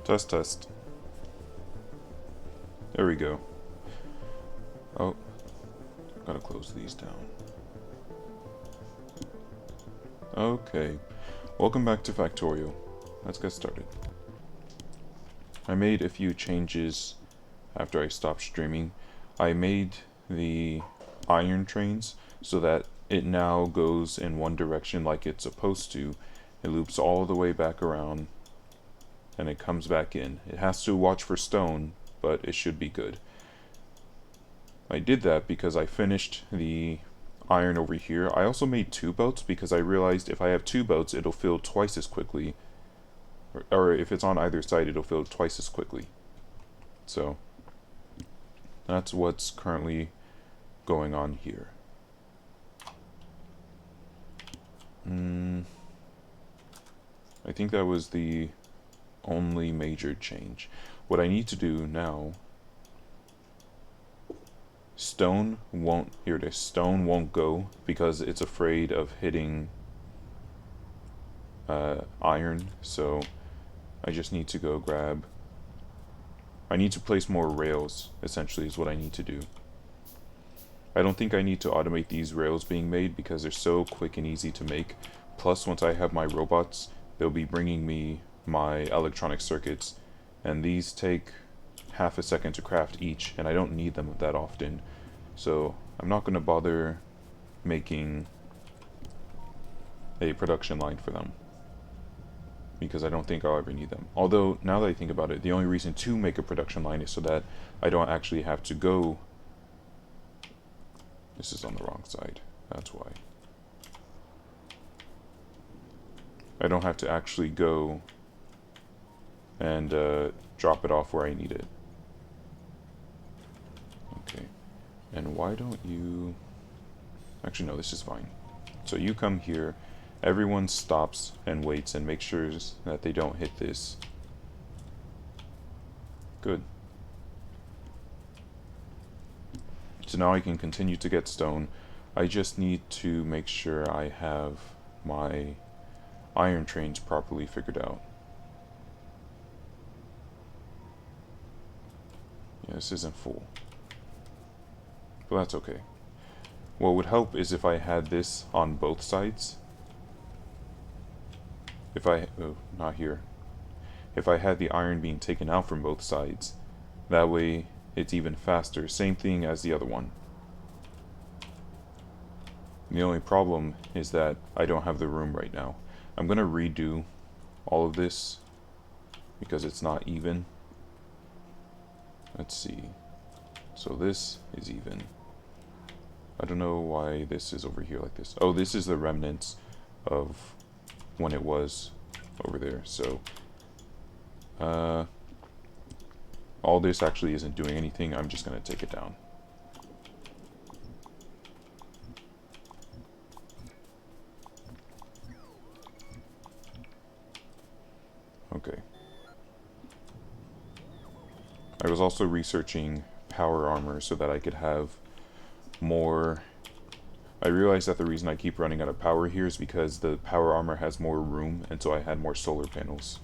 Test, test. There we go. Oh, gotta close these down. Okay, welcome back to Factorio. Let's get started. I made a few changes after I stopped streaming. I made the iron trains so that it now goes in one direction like it's supposed to. It loops all the way back around and it comes back in. It has to watch for stone, but it should be good. I did that because I finished the iron over here. I also made two belts because I realized if I have two belts, it'll fill twice as quickly. Or if it's on either side, it'll fill twice as quickly. So that's what's currently going on here. I think that was the only major change. What I need to do now, stone won't, here it is, stone won't go because it's afraid of hitting iron, so I just need to go grab, I need to place more rails, essentially is what I need to do. I don't think I need to automate these rails being made because they're so quick and easy to make. Plus, once I have my robots, they'll be bringing me my electronic circuits, and these take half a second to craft each, and I don't need them that often. So I'm not going to bother making a production line for them because I don't think I'll ever need them. Although, now that I think about it, the only reason to make a production line is so that I don't actually have to go... This is on the wrong side, that's why. I don't have to actually go and drop it off where I need it. Okay, and why don't you... Actually, no, this is fine. So you come here, everyone stops and waits and makes sure that they don't hit this. Good. So now I can continue to get stone. I just need to make sure I have my iron trains properly figured out. Yeah, this isn't full. But that's okay. What would help is if I had this on both sides. If I... oh, not here. If I had the iron being taken out from both sides. That way it's even faster. Same thing as the other one. The only problem is that I don't have the room right now. I'm going to redo all of this because it's not even. Let's see. So this is even. I don't know why this is over here like this. Oh, this is the remnants of when it was over there. So all this actually isn't doing anything. I'm just going to take it down. Okay. I was also researching power armor so that I could have more... I realized that the reason I keep running out of power here is because the power armor has more room, and so I had more solar panels.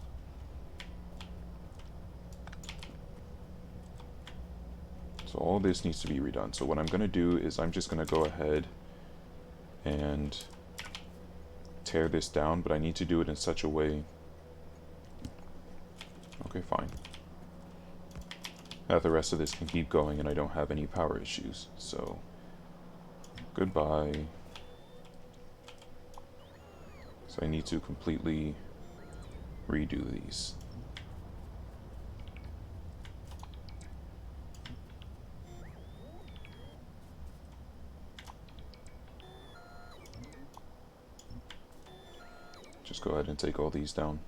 So all this needs to be redone. So what I'm going to do is I'm just going to go ahead and tear this down, but I need to do it in such a way... Okay, fine. That the rest of this can keep going and I don't have any power issues. So, goodbye. So I need to completely redo these. Just go ahead and take all these down.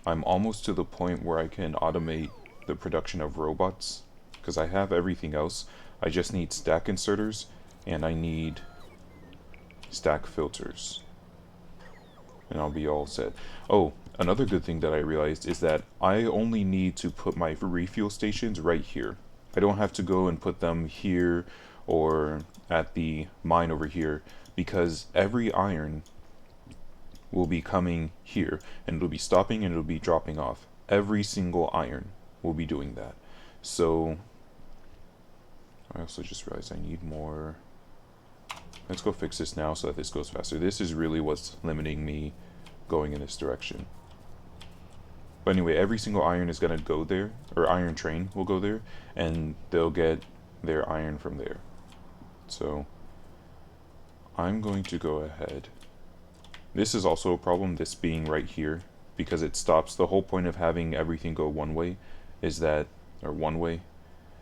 I'm almost to the point where I can automate the production of robots because I have everything else. I just need stack inserters and I need stack filters and I'll be all set. Oh, another good thing that I realized is that I only need to put my refuel stations right here. I don't have to go and put them here or at the mine over here because every iron will be coming here and it'll be stopping and it'll be dropping off. every single iron will be doing that. So I also just realized I need more. Let's go fix this now so that this goes faster. This is really what's limiting me going in this direction. But anyway, every single iron is going to go there, or iron train will go there, and they'll get their iron from there. So I'm going to go ahead. This is also a problem, this being right here, because it stops. The whole point of having everything go one way is that, or one way,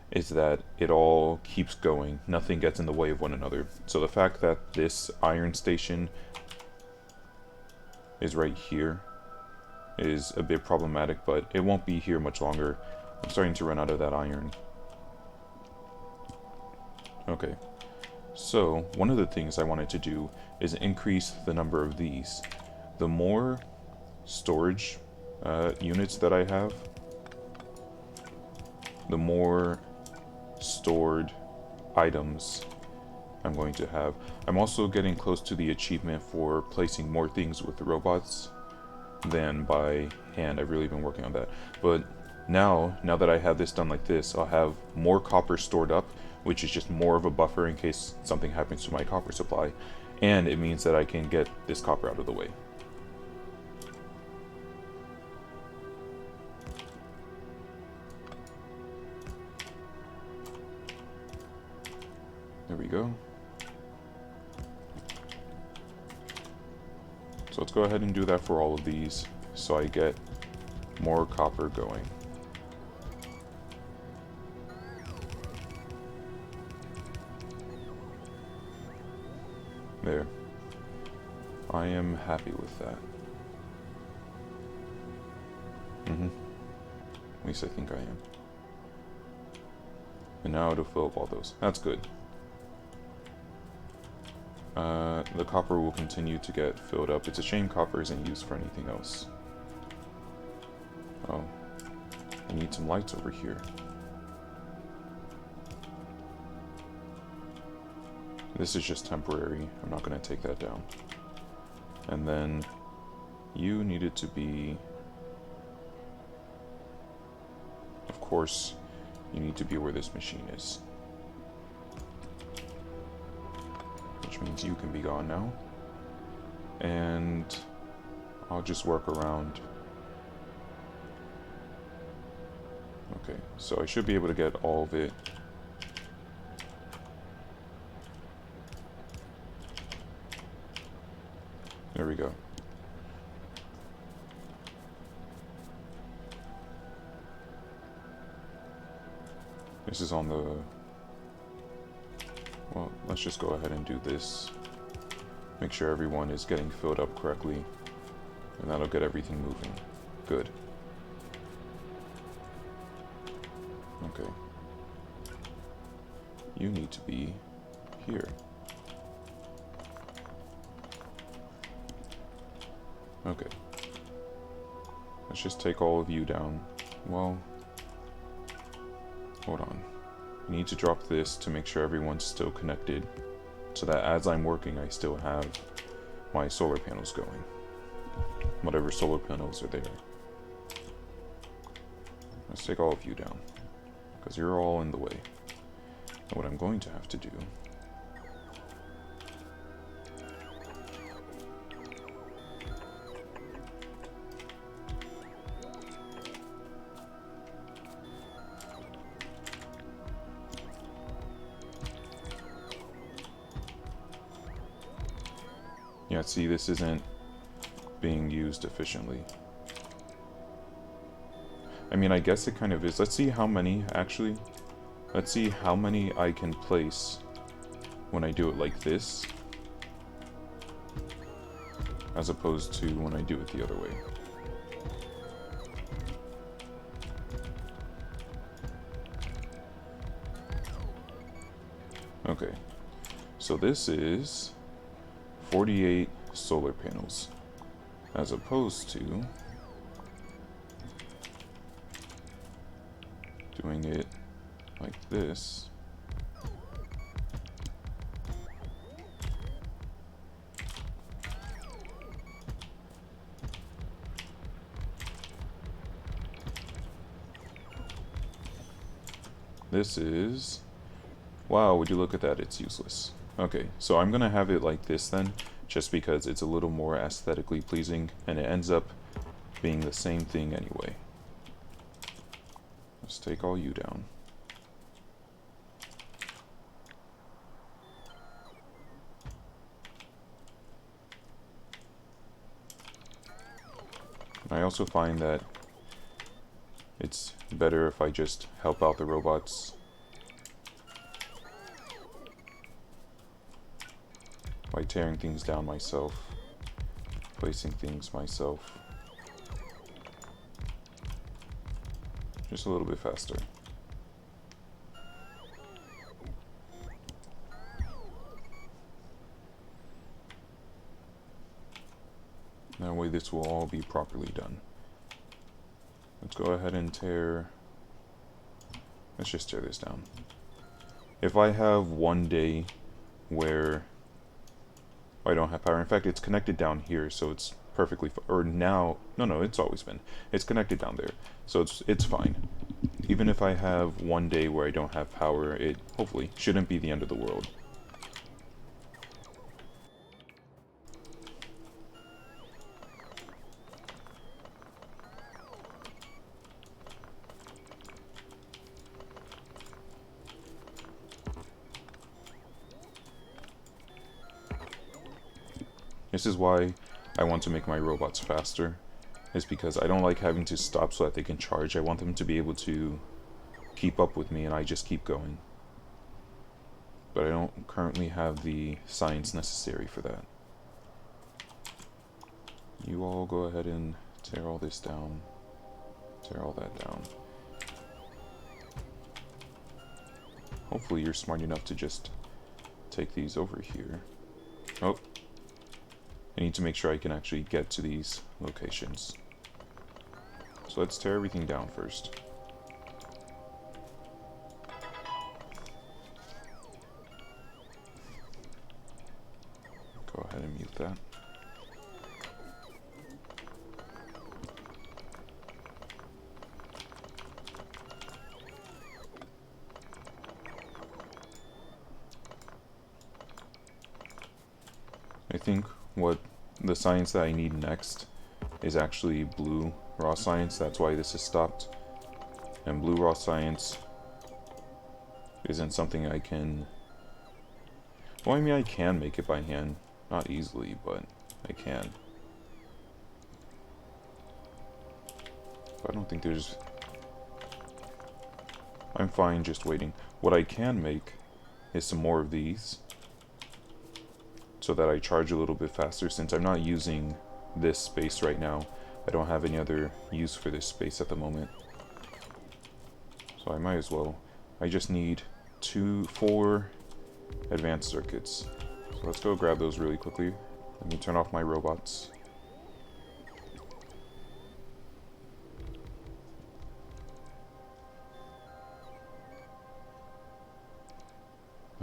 is that it all keeps going. Nothing gets in the way of one another. So the fact that this iron station is right here is a bit problematic, but it won't be here much longer. I'm starting to run out of that iron. Okay, so one of the things I wanted to do is increase the number of these. The more storage units that I have, the more stored items I'm going to have. I'm also getting close to the achievement for placing more things with the robots than by hand. I've really been working on that. But now that I have this done like this, I'll have more copper stored up, which is just more of a buffer in case something happens to my copper supply. And it means that I can get this copper out of the way. There we go. So let's go ahead and do that for all of these, so I get more copper going. There. I am happy with that. At least I think I am. And now it'll fill up all those. That's good. The copper will continue to get filled up. It's a shame copper isn't used for anything else. Oh. I need some lights over here. This is just temporary. I'm not going to take that down. And then you needed to be... Of course, you need to be where this machine is. Which means you can be gone now. And I'll just work around. Okay, so I should be able to get all of it. There we go. This is on the... Well, let's just go ahead and do this. Make sure everyone is getting filled up correctly. And that'll get everything moving. Good. Okay. You need to be here. Okay. Let's just take all of you down. Well, hold on. I need to drop this to make sure everyone's still connected, so that as I'm working, I still have my solar panels going. Whatever solar panels are there. Let's take all of you down, because you're all in the way. And what I'm going to have to do... Yeah, see, this isn't being used efficiently. I mean, I guess it kind of is. Let's see how many, actually. Let's see how many I can place when I do it like this, as opposed to when I do it the other way. Okay, so this is 48 solar panels, as opposed to doing it like this. this is... Wow, would you look at that, it's useless. Okay, so I'm gonna have it like this then, just because it's a little more aesthetically pleasing, and it ends up being the same thing anyway. Let's take all you down. I also find that it's better if I just help out the robots by tearing things down myself, placing things myself. Just a little bit faster. That way this will all be properly done. Let's go ahead and tear... Let's just tear this down. If I have one day where I don't have power, in fact it's connected down here, so it's perfectly or now, no, it's always been. It's connected down there, so it's fine. Even if I have one day where I don't have power, it hopefully shouldn't be the end of the world. This is why I want to make my robots faster, is because I don't like having to stop so that they can charge. I want them to be able to keep up with me and I just keep going. But I don't currently have the science necessary for that. You all go ahead and tear all this down. Tear all that down. Hopefully you're smart enough to just take these over here. Oh. I need to make sure I can actually get to these locations. So let's tear everything down first. Go ahead and mute that. I think what the science that I need next is actually blue raw science. That's why this is stopped. And blue raw science isn't something I can... Well, I mean, I can make it by hand. Not easily, but I can. But I don't think there's... I'm fine just waiting. What I can make is some more of these, so that I charge a little bit faster. Since I'm not using this space right now, I don't have any other use for this space at the moment. So I might as well. I just need 4 advanced circuits. So let's go grab those really quickly. Let me turn off my robots.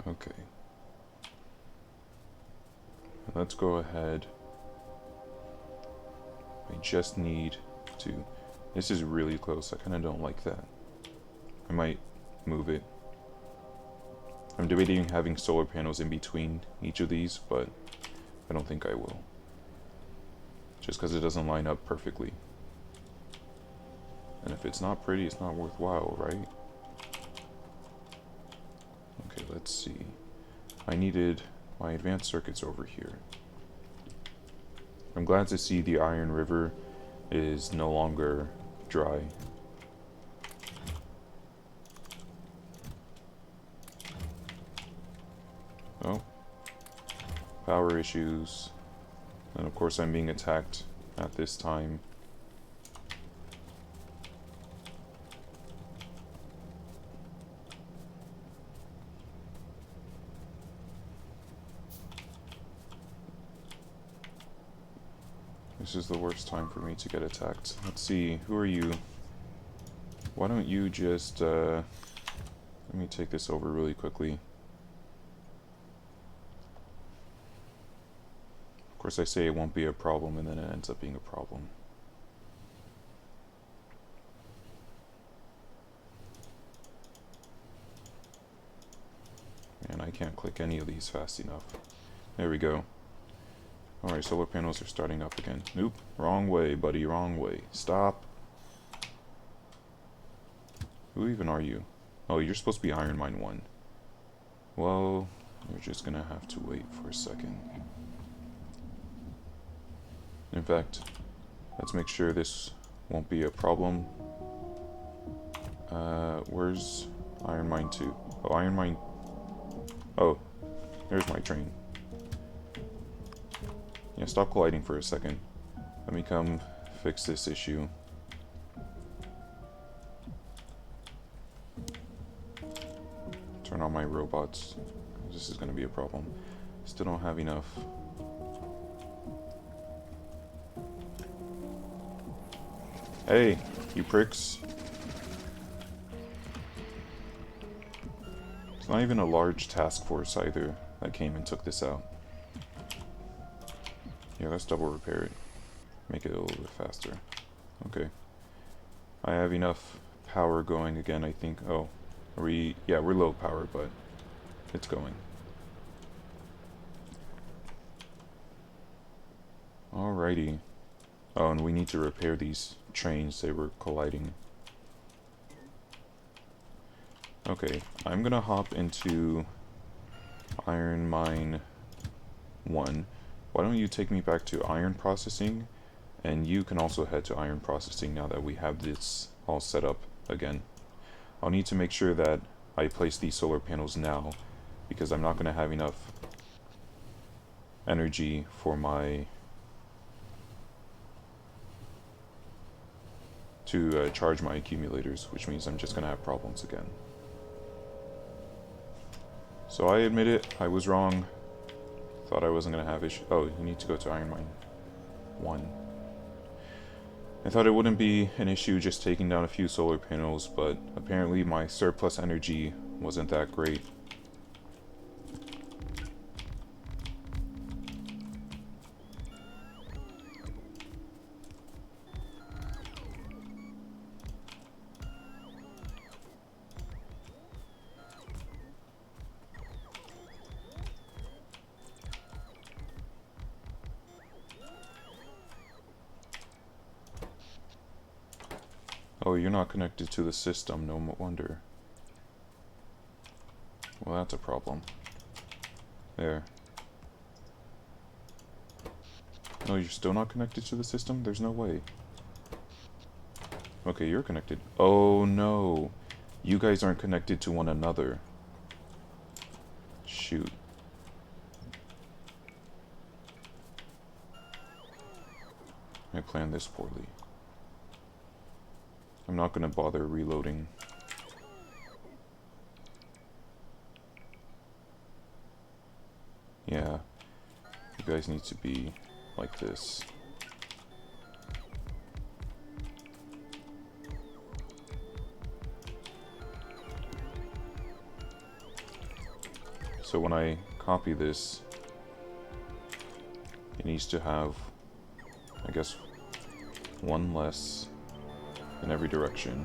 Okay. Let's go ahead. I just need to... This is really close. I kind of don't like that. I might move it. I'm debating having solar panels in between each of these, but I don't think I will. Just because it doesn't line up perfectly. And if it's not pretty, it's not worthwhile, right? Okay, let's see. I needed my advanced circuits over here. I'm glad to see the Iron River is no longer dry. Oh. Power issues. And of course I'm being attacked at this time. This is the worst time for me to get attacked. Let's see, who are you? Why don't you just, let me take this over really quickly. Of course I say it won't be a problem, and then it ends up being a problem. can't click any of these fast enough. There we go. Alright, solar panels are starting up again. Nope, wrong way, buddy, wrong way. Stop. Who even are you? Oh, you're supposed to be Iron Mine 1. Well, you're just gonna have to wait for a second. In fact, let's make sure this won't be a problem. Where's Iron Mine 2? Oh, Iron Mine... Oh, there's my train. Yeah, stop colliding for a second. Let me come fix this issue. Turn on my robots. This is going to be a problem. Still don't have enough. Hey, you pricks. It's not even a large task force either that came and took this out. Yeah, let's double repair it. Make it a little bit faster. Okay. I have enough power going again, I think. Oh, yeah, we're low power, but it's going. Alrighty. Oh, and we need to repair these trains. They were colliding. Okay, I'm gonna hop into Iron Mine 1. Why don't you take me back to iron processing, and you can also head to iron processing now that we have this all set up again. I'll need to make sure that I place these solar panels now, because I'm not going to have enough energy for my... to charge my accumulators, which means I'm just going to have problems again. So I admit it, I was wrong. Thought I wasn't going to have issues. Oh, you need to go to Iron Mine 1. I thought it wouldn't be an issue just taking down a few solar panels, but apparently my surplus energy wasn't that great. Oh, you're not connected to the system, no wonder. Well, that's a problem. There. No, you're still not connected to the system? There's no way. Okay, you're connected. Oh no! You guys aren't connected to one another. Shoot. I planned this poorly. I'm not gonna bother reloading. Yeah, you guys need to be like this. So when I copy this, it needs to have, I guess, one less in every direction.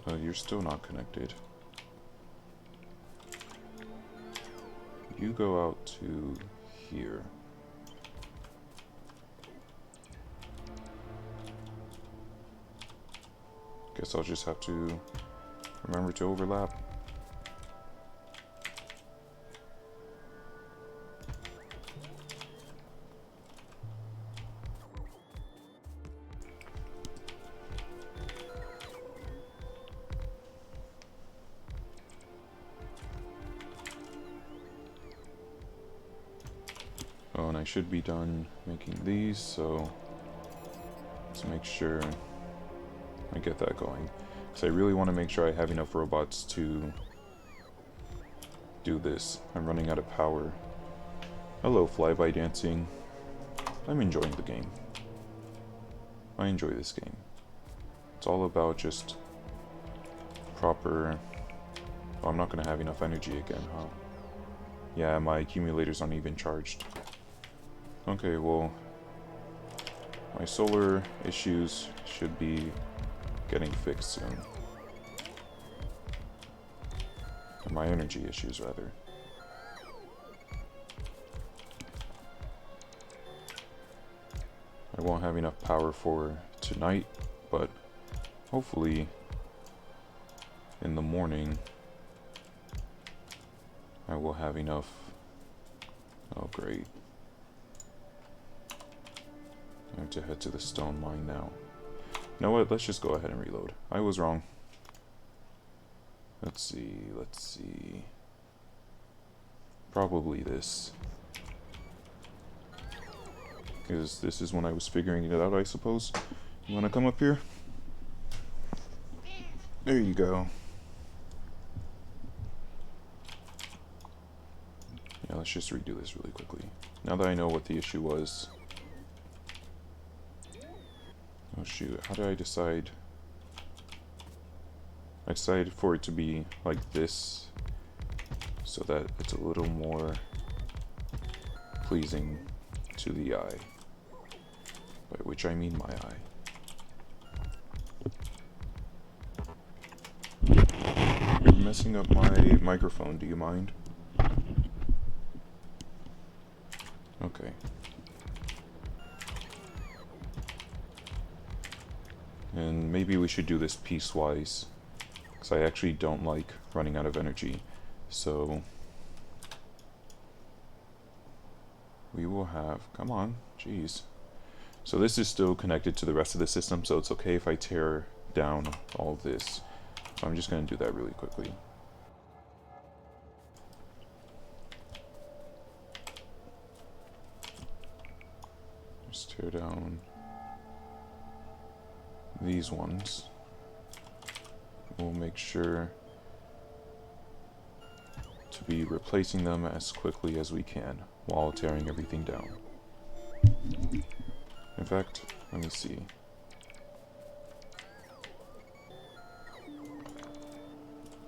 Oh, you're still not connected. You go out to here. Guess I'll just have to remember to overlap. Oh, and I should be done making these, so let's make sure I get that going. Because I really want to make sure I have enough robots to do this. I'm running out of power. Hello, flyby dancing. I'm enjoying the game. I enjoy this game. It's all about just proper... Oh, I'm not going to have enough energy again, huh? Yeah, my accumulators aren't even charged. Okay, well, my solar issues should be getting fixed soon. Or my energy issues, rather. I won't have enough power for tonight, but hopefully in the morning I will have enough. Oh great. I have to head to the stone mine now. You know what, let's just go ahead and reload. I was wrong. Let's see. Probably this. Because this is when I was figuring it out, I suppose. You wanna come up here? There you go. Yeah, let's just redo this really quickly. Now that I know what the issue was. Oh shoot, how did I decide? I decided for it to be like this, so that it's a little more pleasing to the eye. By which I mean my eye. You're messing up my microphone, do you mind? Okay. And maybe we should do this piecewise, because I actually don't like running out of energy. So we will have, come on, jeez. So this is still connected to the rest of the system, so it's okay if I tear down all this. So I'm just going to do that really quickly. Just tear down these ones. We'll make sure to be replacing them as quickly as we can while tearing everything down. In fact, let me see.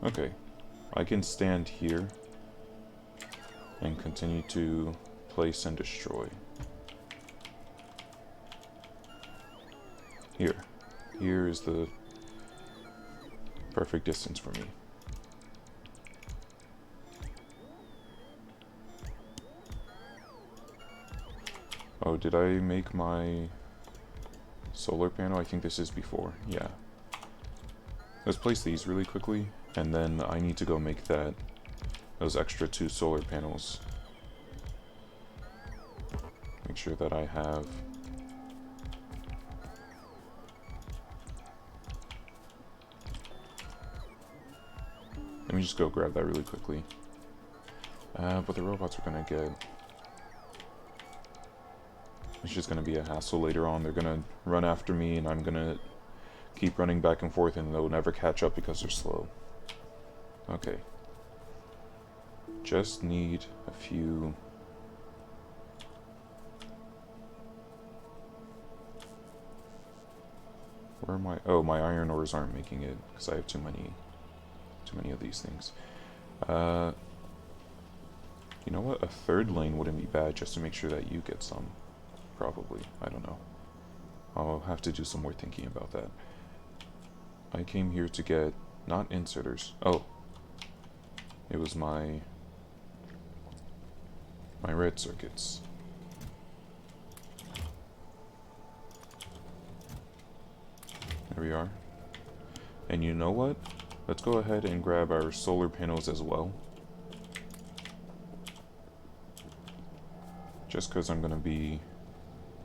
Okay, I can stand here and continue to place and destroy. Here is the perfect distance for me. Oh, did I make my solar panel? I think this is before, yeah. Let's place these really quickly, and then I need to go make those extra 2 solar panels. Make sure that I have let me just go grab that really quickly. But the robots are gonna get... It's just gonna be a hassle later on. They're gonna run after me, and I'm gonna keep running back and forth, and they'll never catch up because they're slow. Okay. Just need a few... Where am I? Oh, my iron ores aren't making it, because I have too many of these things. You know what? A 3rd lane wouldn't be bad, just to make sure that you get some. Probably. I don't know. I'll have to do some more thinking about that. I came here to get... not inserters. Oh. It was my red circuits. There we are. And you know what? Let's go ahead and grab our solar panels as well. Just because I'm going to be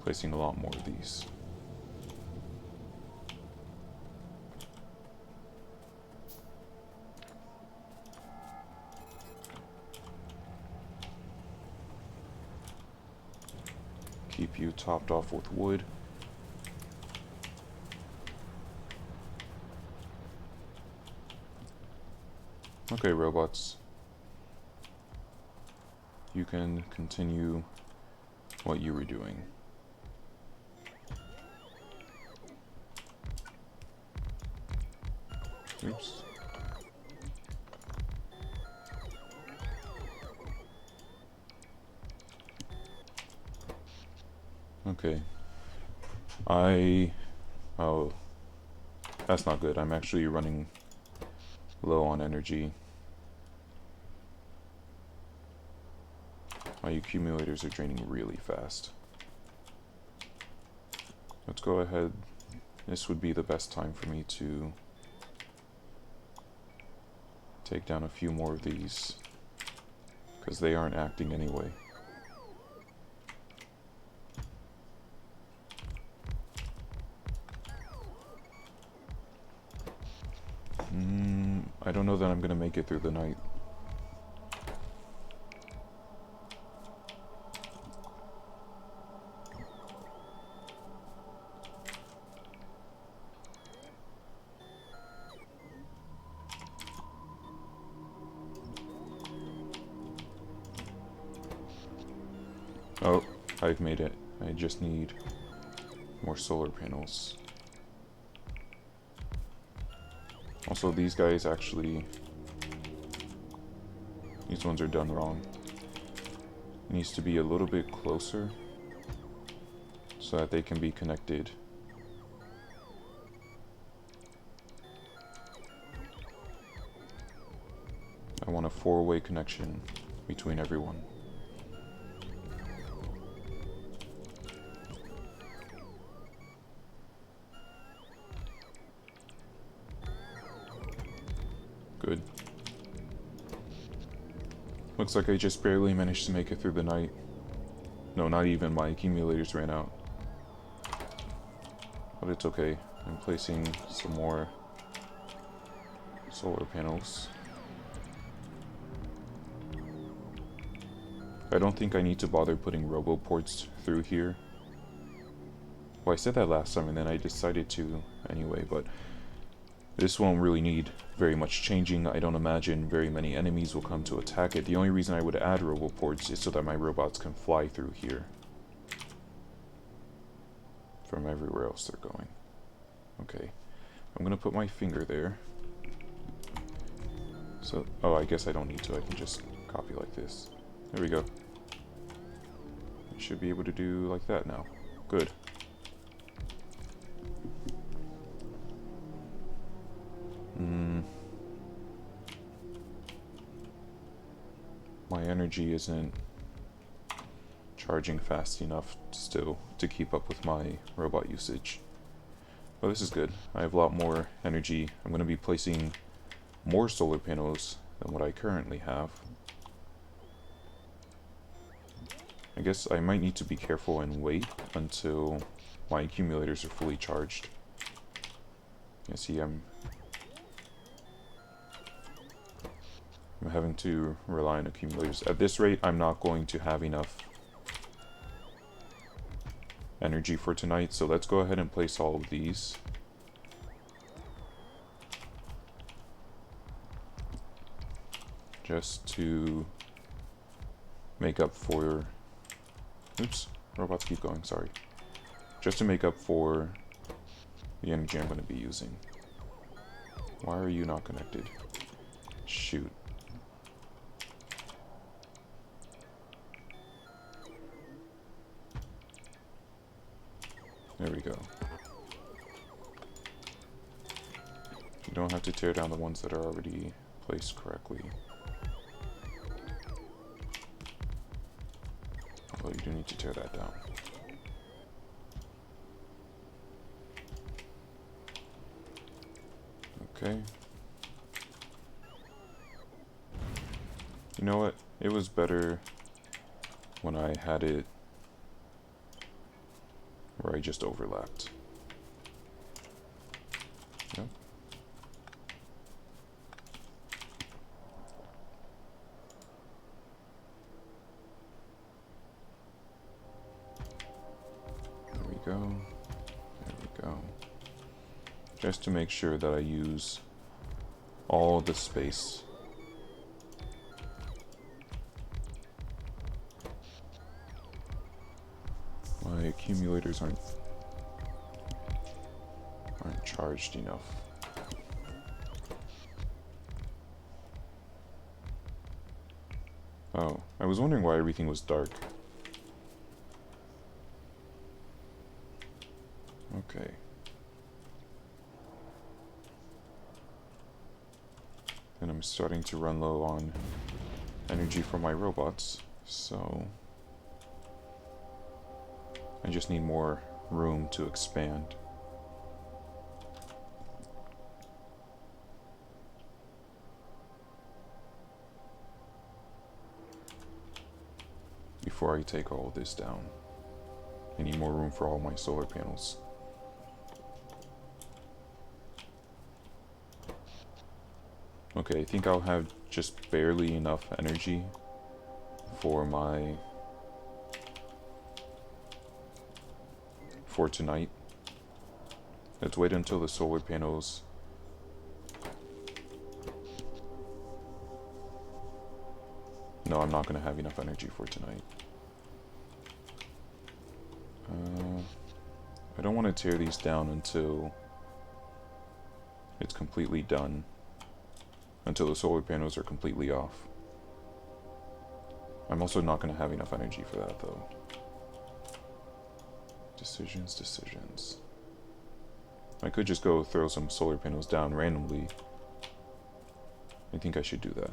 placing a lot more of these. Keep you topped off with wood. Okay, robots. You can continue what you were doing. Oops. Okay. Oh, That's not good. I'm actually running low on energy. My accumulators are draining really fast. Let's go ahead. This would be the best time for me to take down a few more of these, because they aren't acting anyway. I don't know that I'm gonna make it through the night. Oh, I've made it. I just need more solar panels. Also, these guys actually... These ones are done wrong. It needs to be a little bit closer so that they can be connected. I want a 4-way connection between everyone. Good. Looks like I just barely managed to make it through the night. No, not even. My accumulators ran out. But it's okay. I'm placing some more solar panels. I don't think I need to bother putting roboports through here. Well, I said that last time and then I decided to anyway, but this won't really need very much changing. I don't imagine very many enemies will come to attack it. The only reason I would add roboports is so that my robots can fly through here from everywhere else they're going. Okay, I'm gonna put my finger there. So, oh, I guess I don't need to. I can just copy like this. There we go. I should be able to do like that now. Good. My energy isn't charging fast enough still to keep up with my robot usage. But this is good. I have a lot more energy. I'm going to be placing more solar panels than what I currently have. I guess I might need to be careful and wait until my accumulators are fully charged. You see, I'm having to rely on accumulators. At this rate, I'm not going to have enough energy for tonight, so let's go ahead and place all of these. Just to make up for... Oops, robots keep going, sorry. Just to make up for the energy I'm going to be using. Why are you not connected? Shoot. There we go. You don't have to tear down the ones that are already placed correctly. Although you do need to tear that down. Okay. You know what? It was better when I had it where I just overlapped. Yep. There we go. There we go. Just to make sure that I use all the space. My accumulators aren't charged enough. Oh, I was wondering why everything was dark. Okay. And I'm starting to run low on energy for my robots, so I just need more room to expand. Before I take all this down, I need more room for all my solar panels. Okay, I think I'll have just barely enough energy for tonight. Let's wait until the solar panels no, I'm not going to have enough energy for tonight. I don't want to tear these down until it's completely done. Until the solar panels are completely off. I'm also not going to have enough energy for that, though. Decisions. I could just go throw some solar panels down randomly. I think I should do that.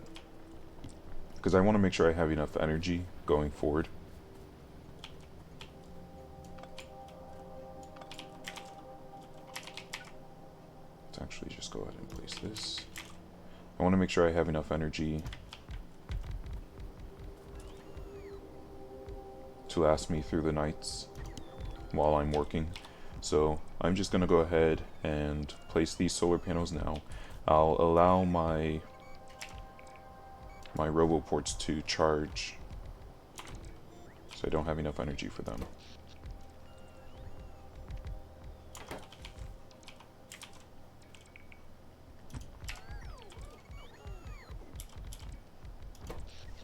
Because I want to make sure I have enough energy going forward. Let's actually just go ahead and place this. I want to make sure I have enough energy to last me through the nights while I'm working. So I'm just going to go ahead and place these solar panels now. I'll allow my roboports to charge, so I don't have enough energy for them.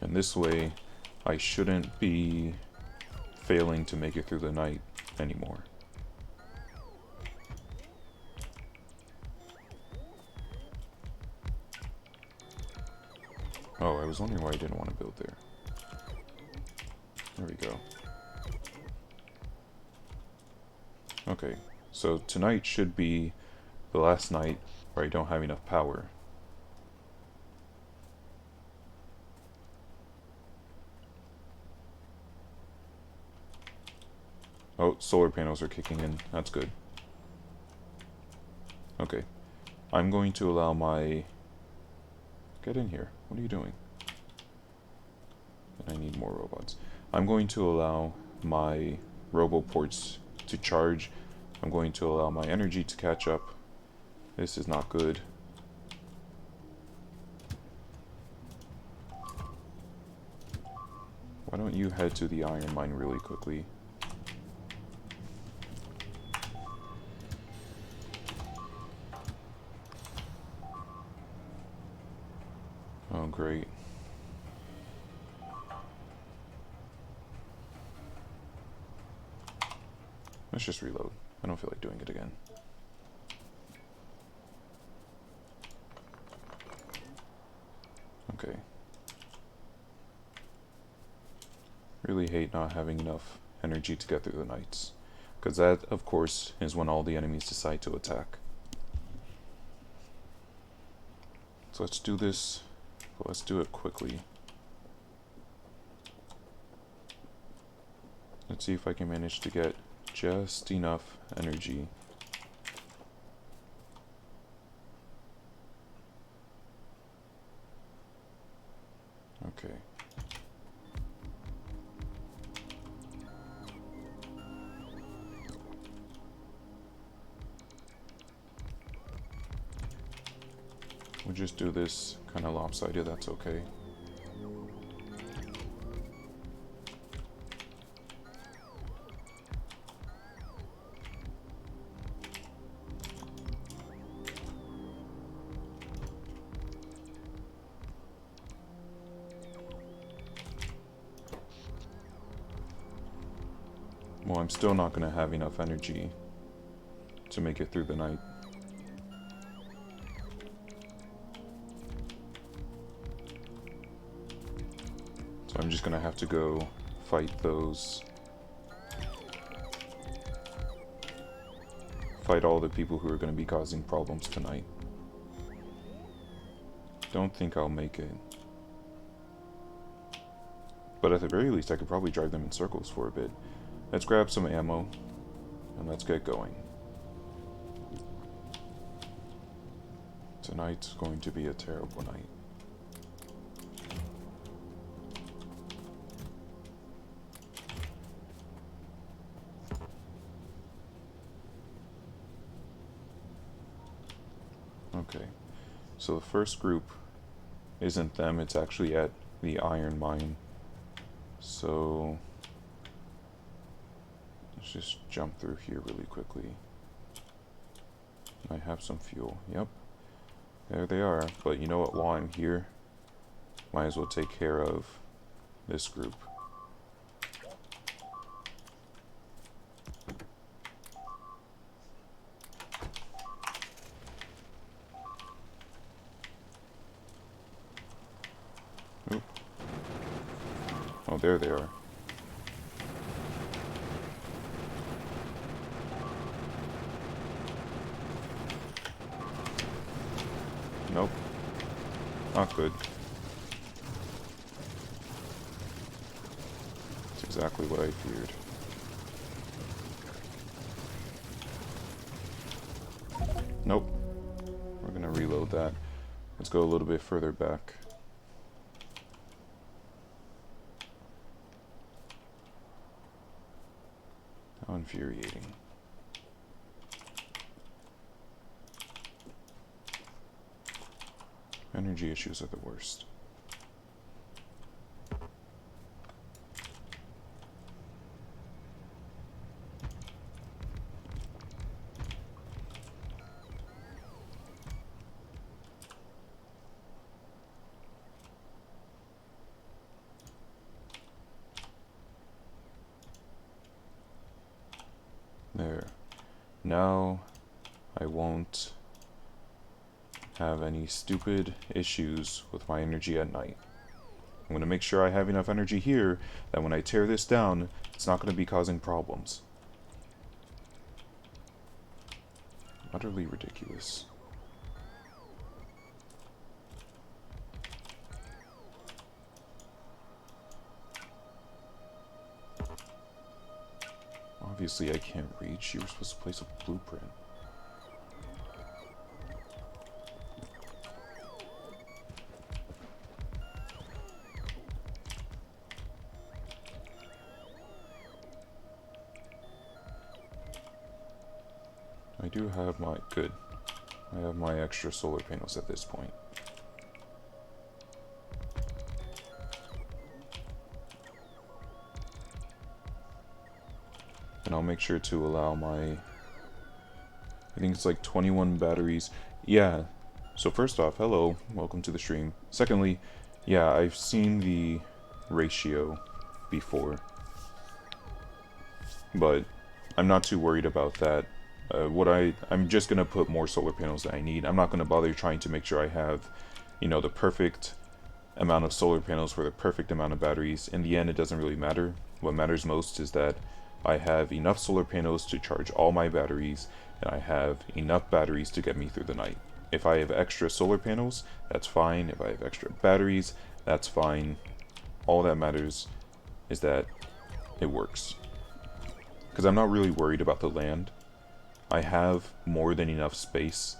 And this way, I shouldn't be failing to make it through the night anymore. Oh, I was wondering why I didn't want to build there. There we go. Okay, so tonight should be the last night where I don't have enough power. Oh, solar panels are kicking in. That's good. Okay. I'm going to allow my... Get in here. What are you doing? And I need more robots. I'm going to allow my roboports to charge. I'm going to allow my energy to catch up. This is not good. Why don't you head to the iron mine really quickly? Oh, great. Let's just reload. I don't feel like doing it again. Okay. Really hate not having enough energy to get through the nights. Because that, of course, is when all the enemies decide to attack. So let's do this. But let's do it quickly. Let's see if I can manage to get just enough energy. Okay. We'll just do this kind of lopsided, that's okay. Well, I'm still not going to have enough energy to make it through the night. So I'm just going to have to go fight all the people who are going to be causing problems tonight. don't think I'll make it. But at the very least, I could probably drive them in circles for a bit. Let's grab some ammo, and let's get going. Tonight's going to be a terrible night. Okay, so the first group isn't them, it's actually at the iron mine. So let's just jump through here really quickly. I have some fuel, yep. There they are, but you know what, while I'm here, might as well take care of this group. Oop. Oh, there they are. Nope. Not good. That's exactly what I feared. Nope. We're gonna reload that. Let's go a little bit further back. How infuriating. Energy issues are the worst. There. Now I won't have any stupid issues with my energy at night. I'm going to make sure I have enough energy here that when I tear this down, it's not going to be causing problems. Utterly ridiculous. Obviously I can't reach. You were supposed to place a blueprint. I do have my... good. I have my extra solar panels at this point. And I'll make sure to allow my... I think it's like 21 batteries. Yeah. So first off, hello. Welcome to the stream. Secondly, yeah, I've seen the ratio before. But I'm not too worried about that. I'm just going to put more solar panels than I need. I'm not going to bother trying to make sure I have, you know, the perfect amount of solar panels for the perfect amount of batteries. In the end, it doesn't really matter. What matters most is that I have enough solar panels to charge all my batteries, and I have enough batteries to get me through the night. If I have extra solar panels, that's fine. If I have extra batteries, that's fine. All that matters is that it works. Because I'm not really worried about the land. I have more than enough space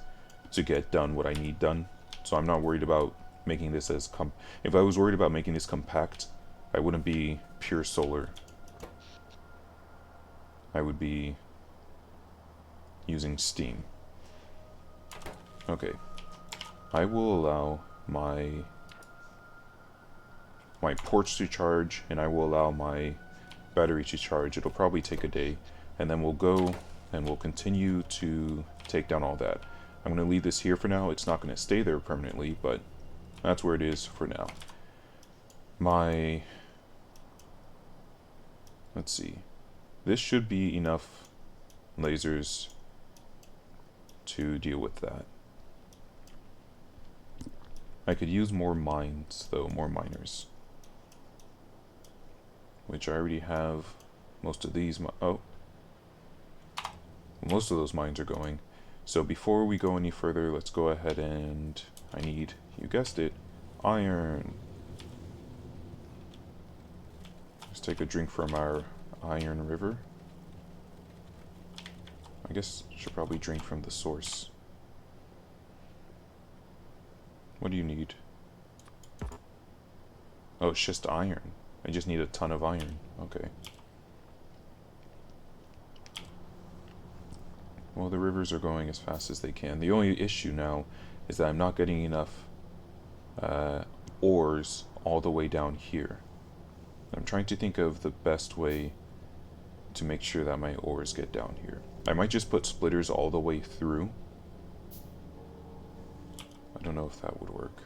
to get done what I need done. So I'm not worried about making this as if I was worried about making this compact, I wouldn't be pure solar. I would be using steam. Okay. I will allow my porch to charge, and I will allow my battery to charge. It'll probably take a day, and then we'll go and we'll continue to take down all that. I'm going to leave this here for now. It's not going to stay there permanently, but that's where it is for now. Let's see. This should be enough lasers to deal with that. I could use more mines, though, more miners. Which I already have most of these. Oh. Most of those mines are going. So before we go any further, let's go ahead and I need, you guessed it, iron. Let's take a drink from our iron river. I guess I should probably drink from the source. What do you need? Oh, it's just iron. I just need a ton of iron. Okay. Well, the rivers are going as fast as they can. The only issue now is that I'm not getting enough ores all the way down here. I'm trying to think of the best way to make sure that my ores get down here. I might just put splitters all the way through. I don't know if that would work.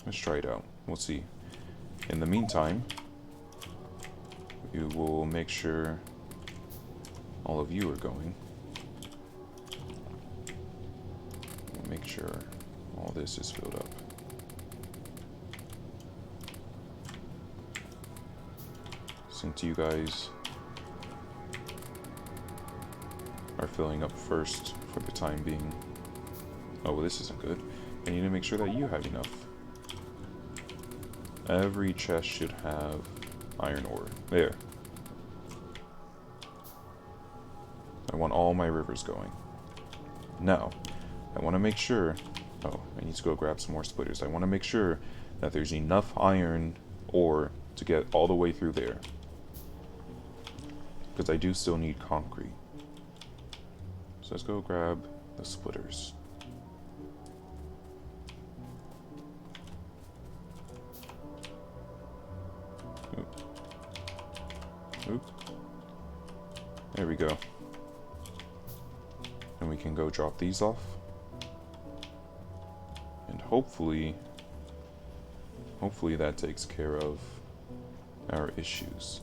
Let's try it out. We'll see. In the meantime, we will make sure all of you are going. We'll make sure all this is filled up. Since you guys are filling up first for the time being. Oh, well, this isn't good. I need to make sure that you have enough. Every chest should have iron ore. There. I want all my rivers going. Now, I want to make sure... Oh, I need to go grab some more splitters. I want to make sure that there's enough iron ore to get all the way through there. Because I do still need concrete. So let's go grab the splitters. Oop. There we go. And we can go drop these off. And hopefully that takes care of our issues.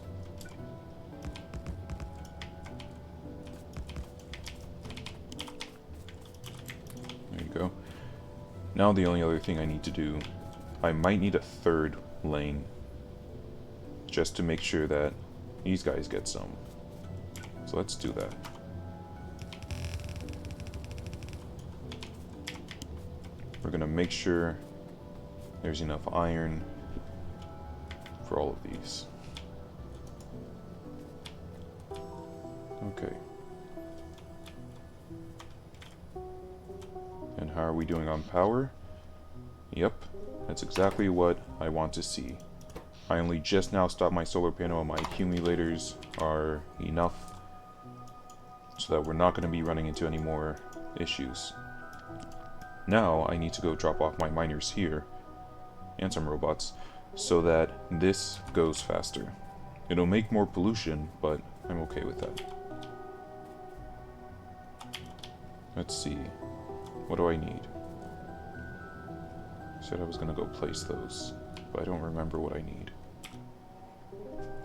There you go. Now the only other thing I need to do, I might need a third lane just to make sure that these guys get some. So let's do that. We're gonna make sure there's enough iron for all of these. Okay. And how are we doing on power? Yep, that's exactly what I want to see. I only just now stopped my solar panel and my accumulators are enough so that we're not going to be running into any more issues. Now I need to go drop off my miners here and some robots so that this goes faster. It'll make more pollution, but I'm okay with that. Let's see. What do I need? I said I was going to go place those, but I don't remember what I need.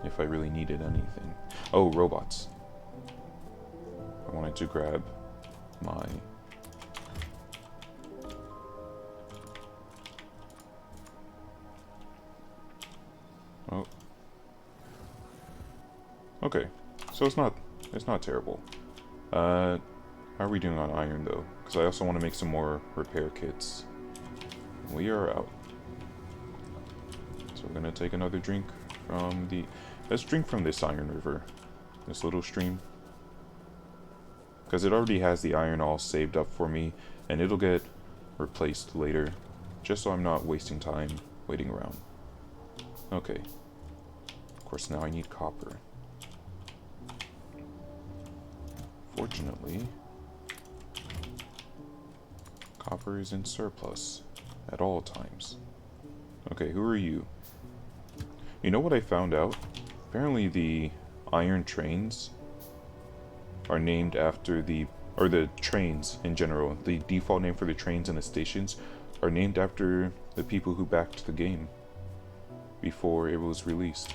If I really needed anything. Oh, robots. I wanted to grab my... Oh. Okay. So it's not terrible. How are we doing on iron though? Because I also want to make some more repair kits. We are out. So we're gonna take another drink from the... Let's drink from this iron river. This little stream. Because it already has the iron all saved up for me. And it'll get replaced later. Just so I'm not wasting time waiting around. Okay. Of course now I need copper. Fortunately, copper is in surplus at all times. Okay, who are you? You know what I found out? Apparently the iron trains are named after the trains in general. The default name for the trains and the stations are named after the people who backed the game before it was released.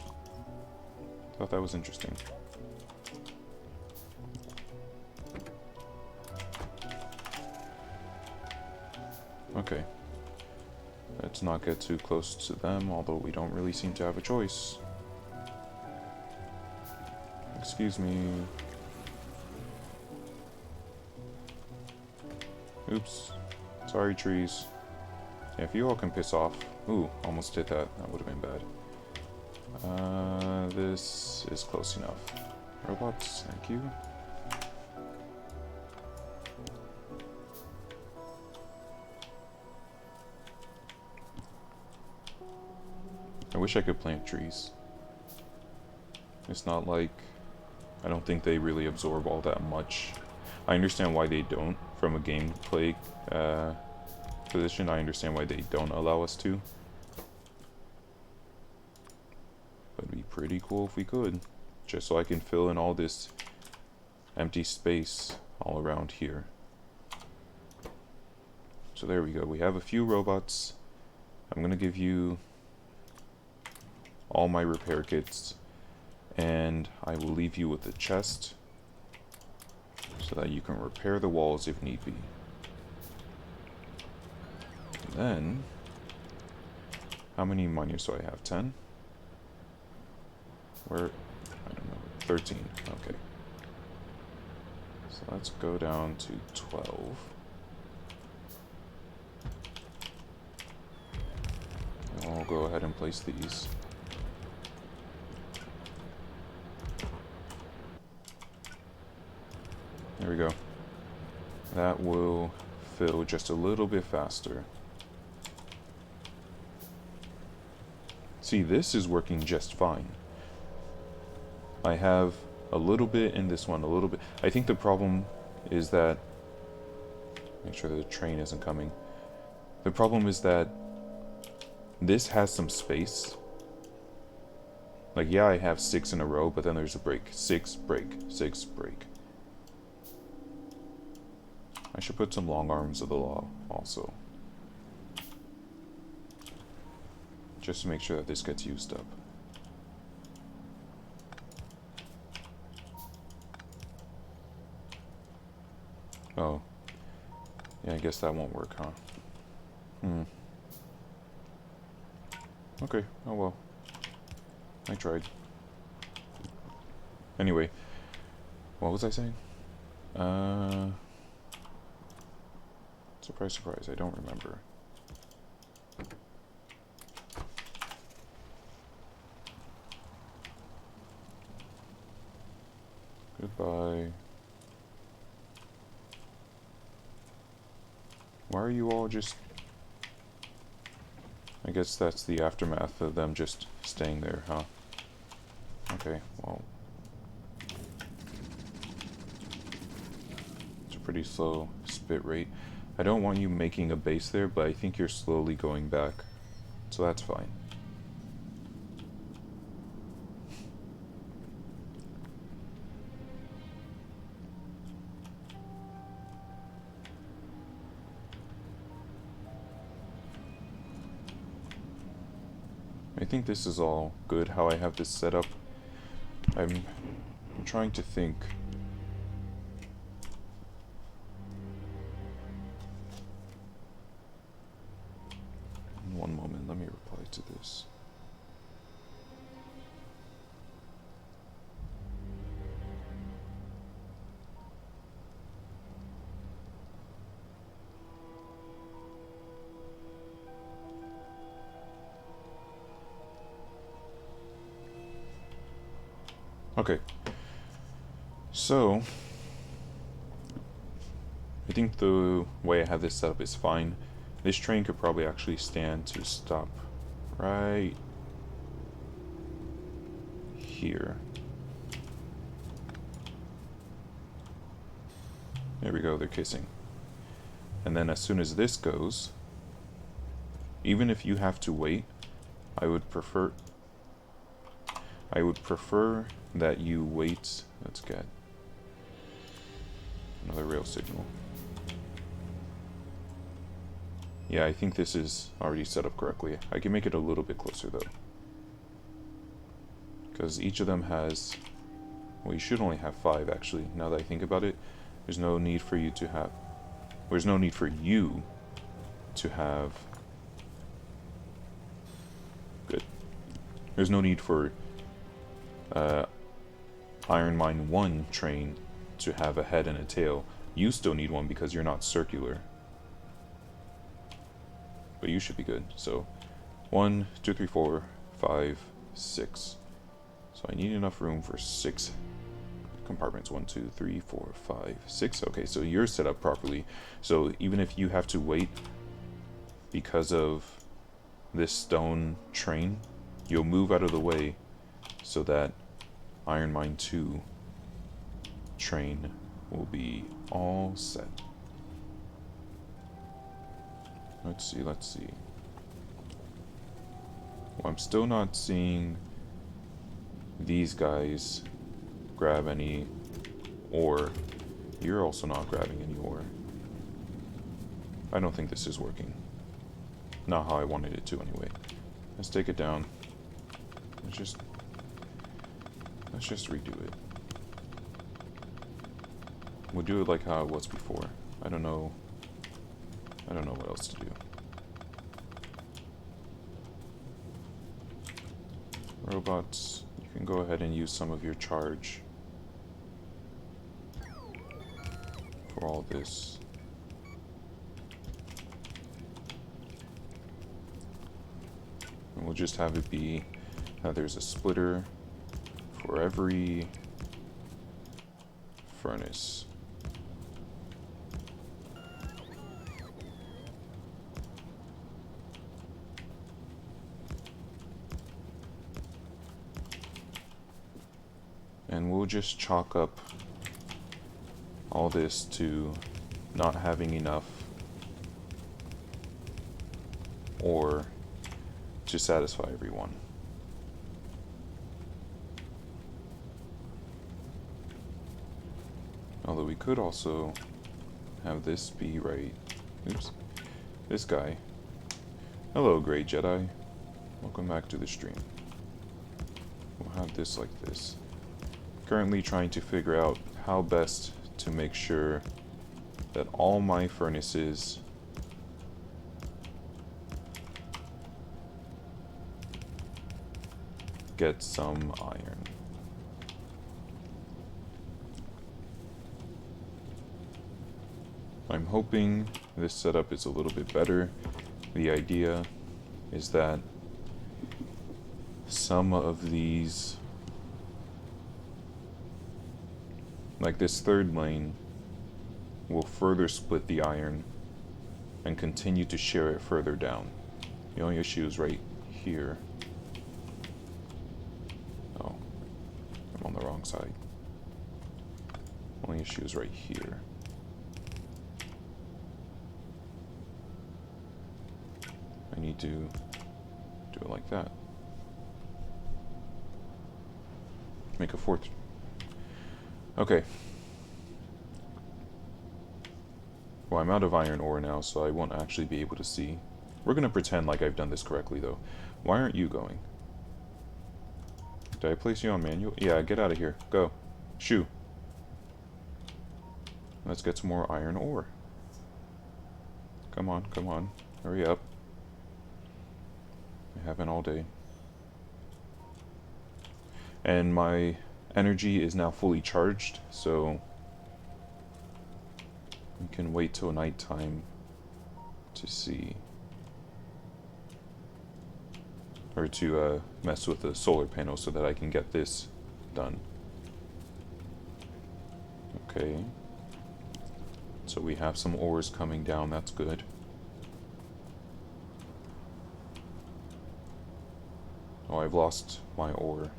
Thought that was interesting. Okay. Let's not get too close to them, although we don't really seem to have a choice. Excuse me. Oops. Sorry, trees. Yeah, if you all can piss off. Ooh, almost did that. That would have been bad. This is close enough. Robots, thank you. I wish I could plant trees. It's not like... I don't think they really absorb all that much. I understand why they don't, from a gameplay position. I understand why they don't allow us to. But it'd be pretty cool if we could. Just so I can fill in all this empty space all around here. So there we go. We have a few robots. I'm gonna give you all my repair kits. And I will leave you with a chest. So that you can repair the walls if need be. And then... how many miners do I have? 10? Where? I don't know. 13. Okay. So let's go down to 12. And I'll go ahead and place these. There we go. That will fill just a little bit faster. See, this is working just fine. I have a little bit in this one, a little bit. I think the problem is that... make sure that the train isn't coming. The problem is that this has some space. Like, yeah, I have 6 in a row, but then there's a break. 6, break, 6, break. I should put some long arms of the law also. Just to make sure that this gets used up. Oh. Yeah, I guess that won't work, huh? Okay, oh well. I tried. Anyway. What was I saying? Surprise, surprise, I don't remember. Goodbye. Why are you all just... I guess that's the aftermath of them just staying there, huh? Okay, well... it's a pretty slow spit rate. I don't want you making a base there, but I think you're slowly going back. So that's fine. I think this is all good how I have this set up. I'm trying to think. One moment, let me reply to this. Okay, so I think the way I have this set up is fine. This train could probably actually stand to stop right here. There we go, they're kissing. And then as soon as this goes, even if you have to wait, I would prefer that you wait. Let's get another rail signal. Yeah, I think this is already set up correctly. I can make it a little bit closer though, because each of them has, well, you should only have 5 actually, now that I think about it. There's no need for you to have There's no need for Iron Mine 1 train to have a head and a tail. You still need one because you're not circular. But you should be good. So 1, 2, 3, 4, 5, 6. So I need enough room for 6 compartments. 1, 2, 3, 4, 5, 6. Okay, so you're set up properly. So even if you have to wait because of this stone train, you'll move out of the way so that Iron Mine 2 train will be all set. Let's see. Well, I'm still not seeing these guys grab any ore. You're also not grabbing any ore. I don't think this is working. Not how I wanted it to anyway. Let's take it down. Let's just redo it. We'll do it like how it was before. I don't know what else to do. Robots, you can go ahead and use some of your charge for all this. And we'll just have it be that there's a splitter for every furnace. And we'll just chalk up all this to not having enough ore to satisfy everyone. Although we could also have this be right. Oops. This guy. Hello, Grey Jedi. Welcome back to the stream. We'll have this like this. Currently trying to figure out how best to make sure that all my furnaces get some iron. I'm hoping this setup is a little bit better. The idea is that some of these, like this third lane, will further split the iron and continue to share it further down. The only issue is right here. Oh, I'm on the wrong side. Only issue is right here. I need to do it like that. Make a fourth. Okay. Well, I'm out of iron ore now, so I won't actually be able to see. We're gonna pretend like I've done this correctly, though. Why aren't you going? Did I place you on manual? Yeah, get out of here. Go. Shoo. Let's get some more iron ore. Come on, come on. Hurry up. I haven't all day. And my energy is now fully charged, so we can wait till nighttime to see, or to mess with the solar panel so that I can get this done. Okay, so we have some ores coming down, that's good. Oh, I've lost my ore.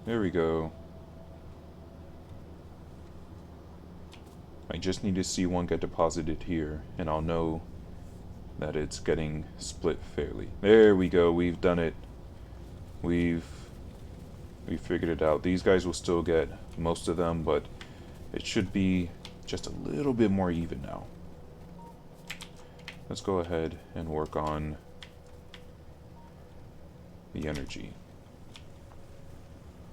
There we go. I just need to see one get deposited here, and I'll know that it's getting split fairly. There we go, we've done it. We figured it out. These guys will still get most of them, but it should be just a little bit more even now. Let's go ahead and work on the energy.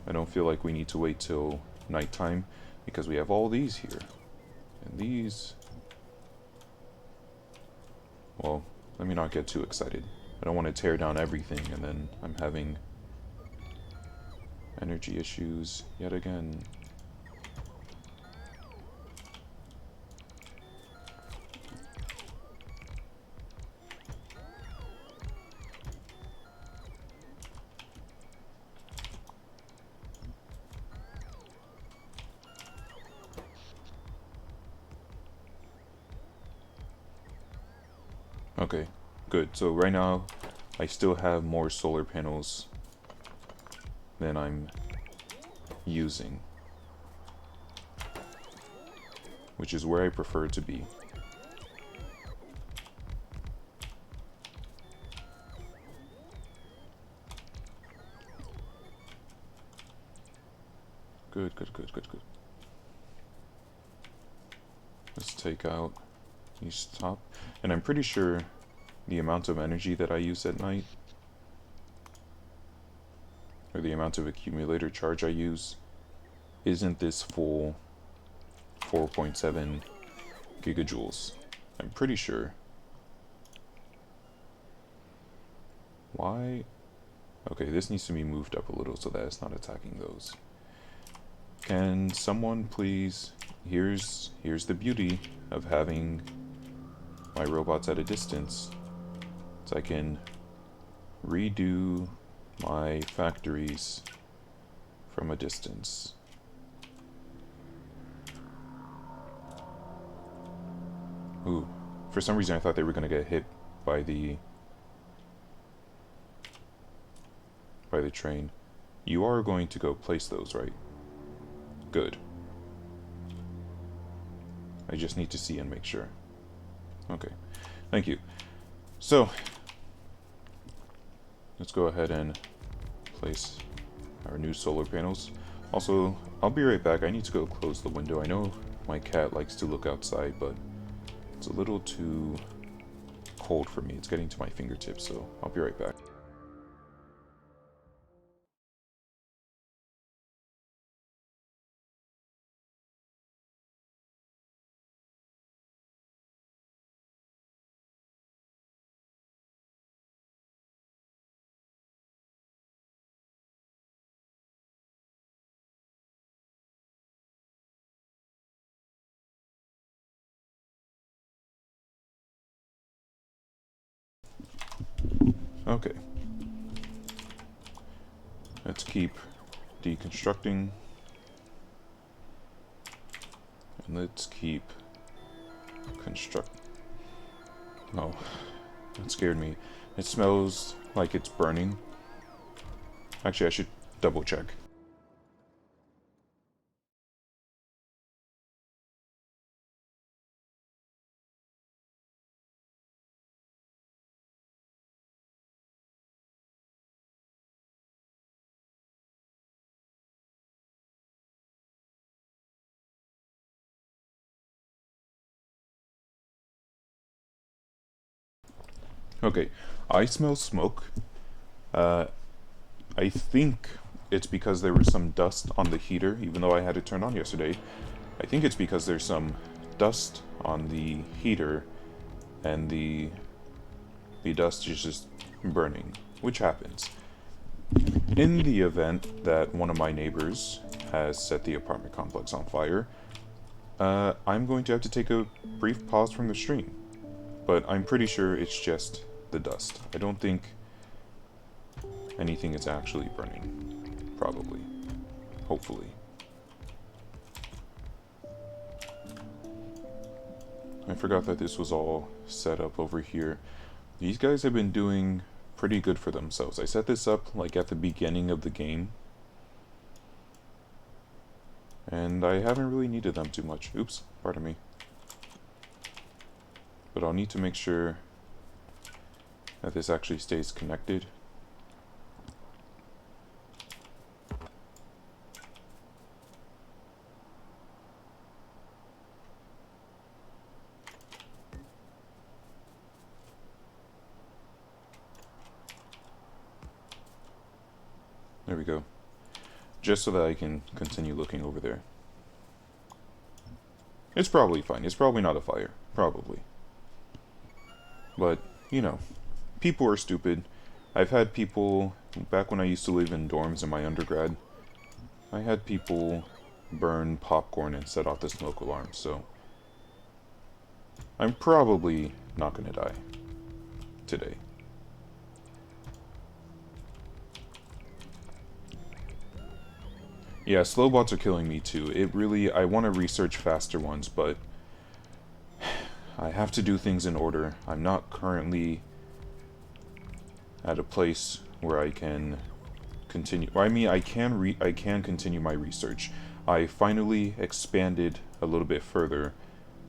I don't feel like we need to wait till nighttime because we have all these here. And these... Well, let me not get too excited. I don't want to tear down everything and then I'm having energy issues yet again. Okay, good. So right now, I still have more solar panels than I'm using, which is where I prefer to be. Good, good, good, good, good. Let's take out these top. And I'm pretty sure the amount of energy that I use at night, or the amount of accumulator charge I use, isn't this full 4.7 gigajoules. I'm pretty sure. Why? Okay, this needs to be moved up a little so that it's not attacking those. Can someone please... Here's the beauty of having my robots at a distance. So I can redo my factories from a distance. Ooh, for some reason I thought they were going to get hit by the train. You are going to go place those, right? Good. I just need to see and make sure. Okay, thank you. So, let's go ahead and place our new solar panels. Also, I'll be right back. I need to go close the window. I know my cat likes to look outside, but it's a little too cold for me. It's getting to my fingertips, so I'll be right back. Okay. Let's keep deconstructing. And let's keep construct. Oh, that scared me. It smells like it's burning. Actually, I should double check. Okay, I smell smoke. Uh, I think it's because there was some dust on the heater, even though I had it turned on yesterday. I think it's because there's some dust on the heater, and the dust is just burning, which happens. In the event that one of my neighbors has set the apartment complex on fire, I'm going to have to take a brief pause from the stream. But I'm pretty sure it's just the dust. I don't think anything is actually burning. Probably. Hopefully. I forgot that this was all set up over here. These guys have been doing pretty good for themselves. I set this up like at the beginning of the game, and I haven't really needed them too much. Oops, pardon me. But I'll need to make sure that this actually stays connected. There we go. Just so that I can continue looking over there. It's probably fine. It's probably not a fire. Probably. But, you know, people are stupid. I've had people, back when I used to live in dorms in my undergrad, I had people burn popcorn and set off the smoke alarm, so I'm probably not gonna die today. Yeah, slow bots are killing me too. It really, I want to research faster ones, but I have to do things in order. I'm not currently at a place where I can continue. I mean, I can continue my research. I finally expanded a little bit further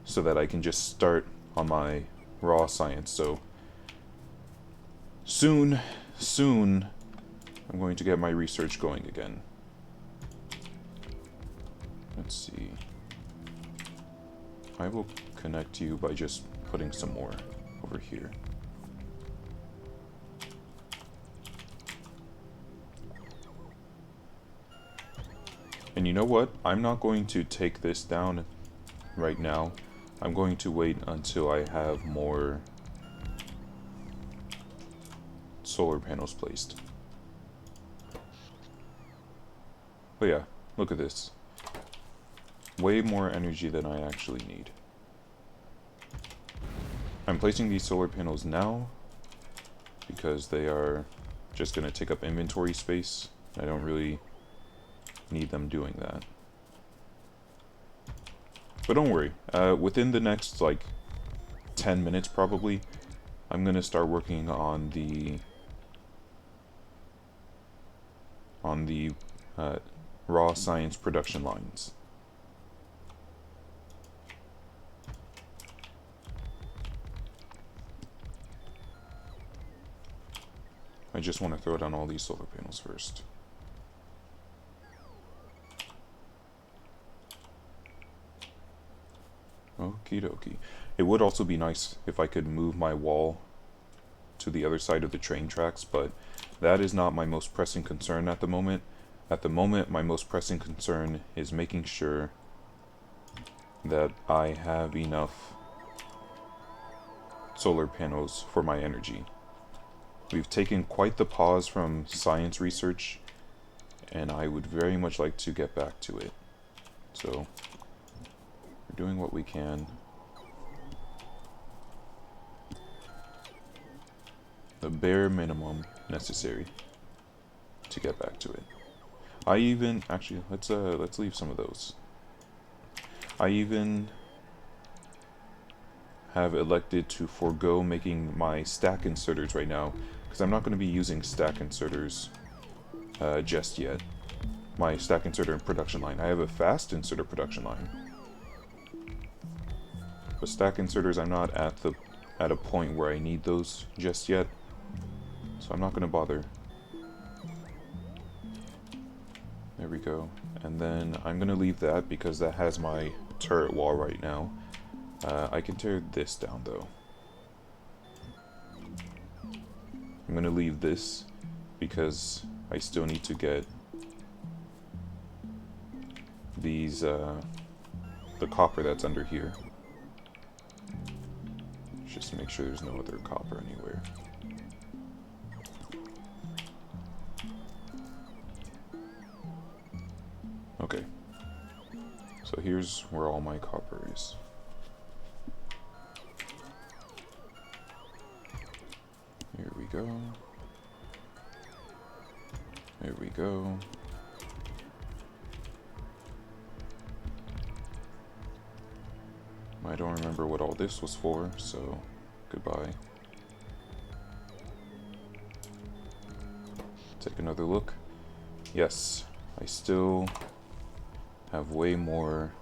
so that I can just start on my raw science. So soon, I'm going to get my research going again. Let's see. I will connect you by just putting some more over here. And you know what? I'm not going to take this down right now. I'm going to wait until I have more solar panels placed. But yeah, look at this. Way more energy than I actually need. I'm placing these solar panels now because they are just going to take up inventory space. I don't really need them doing that. But don't worry, within the next like 10 minutes probably, I'm going to start working on the raw science production lines. I just want to throw down all these solar panels first. Okie dokie. It would also be nice if I could move my wall to the other side of the train tracks, but that is not my most pressing concern at the moment. At the moment, my most pressing concern is making sure that I have enough solar panels for my energy. We've taken quite the pause from science research, and I would very much like to get back to it. So, we're doing what we can. The bare minimum necessary to get back to it. I even, actually, let's leave some of those. I even have elected to forego making my stack inserters right now, because I'm not going to be using stack inserters just yet. My stack inserter and production line. I have a fast inserter production line, but stack inserters, I'm not at a point where I need those just yet, so I'm not going to bother. There we go. And then I'm going to leave that because that has my turret wall right now. I can tear this down though. I'm going to leave this because I still need to get these, the copper that's under here. Just to make sure there's no other copper anywhere. Okay. So here's where all my copper is. Here we go. There we go. I don't remember what all this was for, so goodbye. Take another look. Yes, I still have way more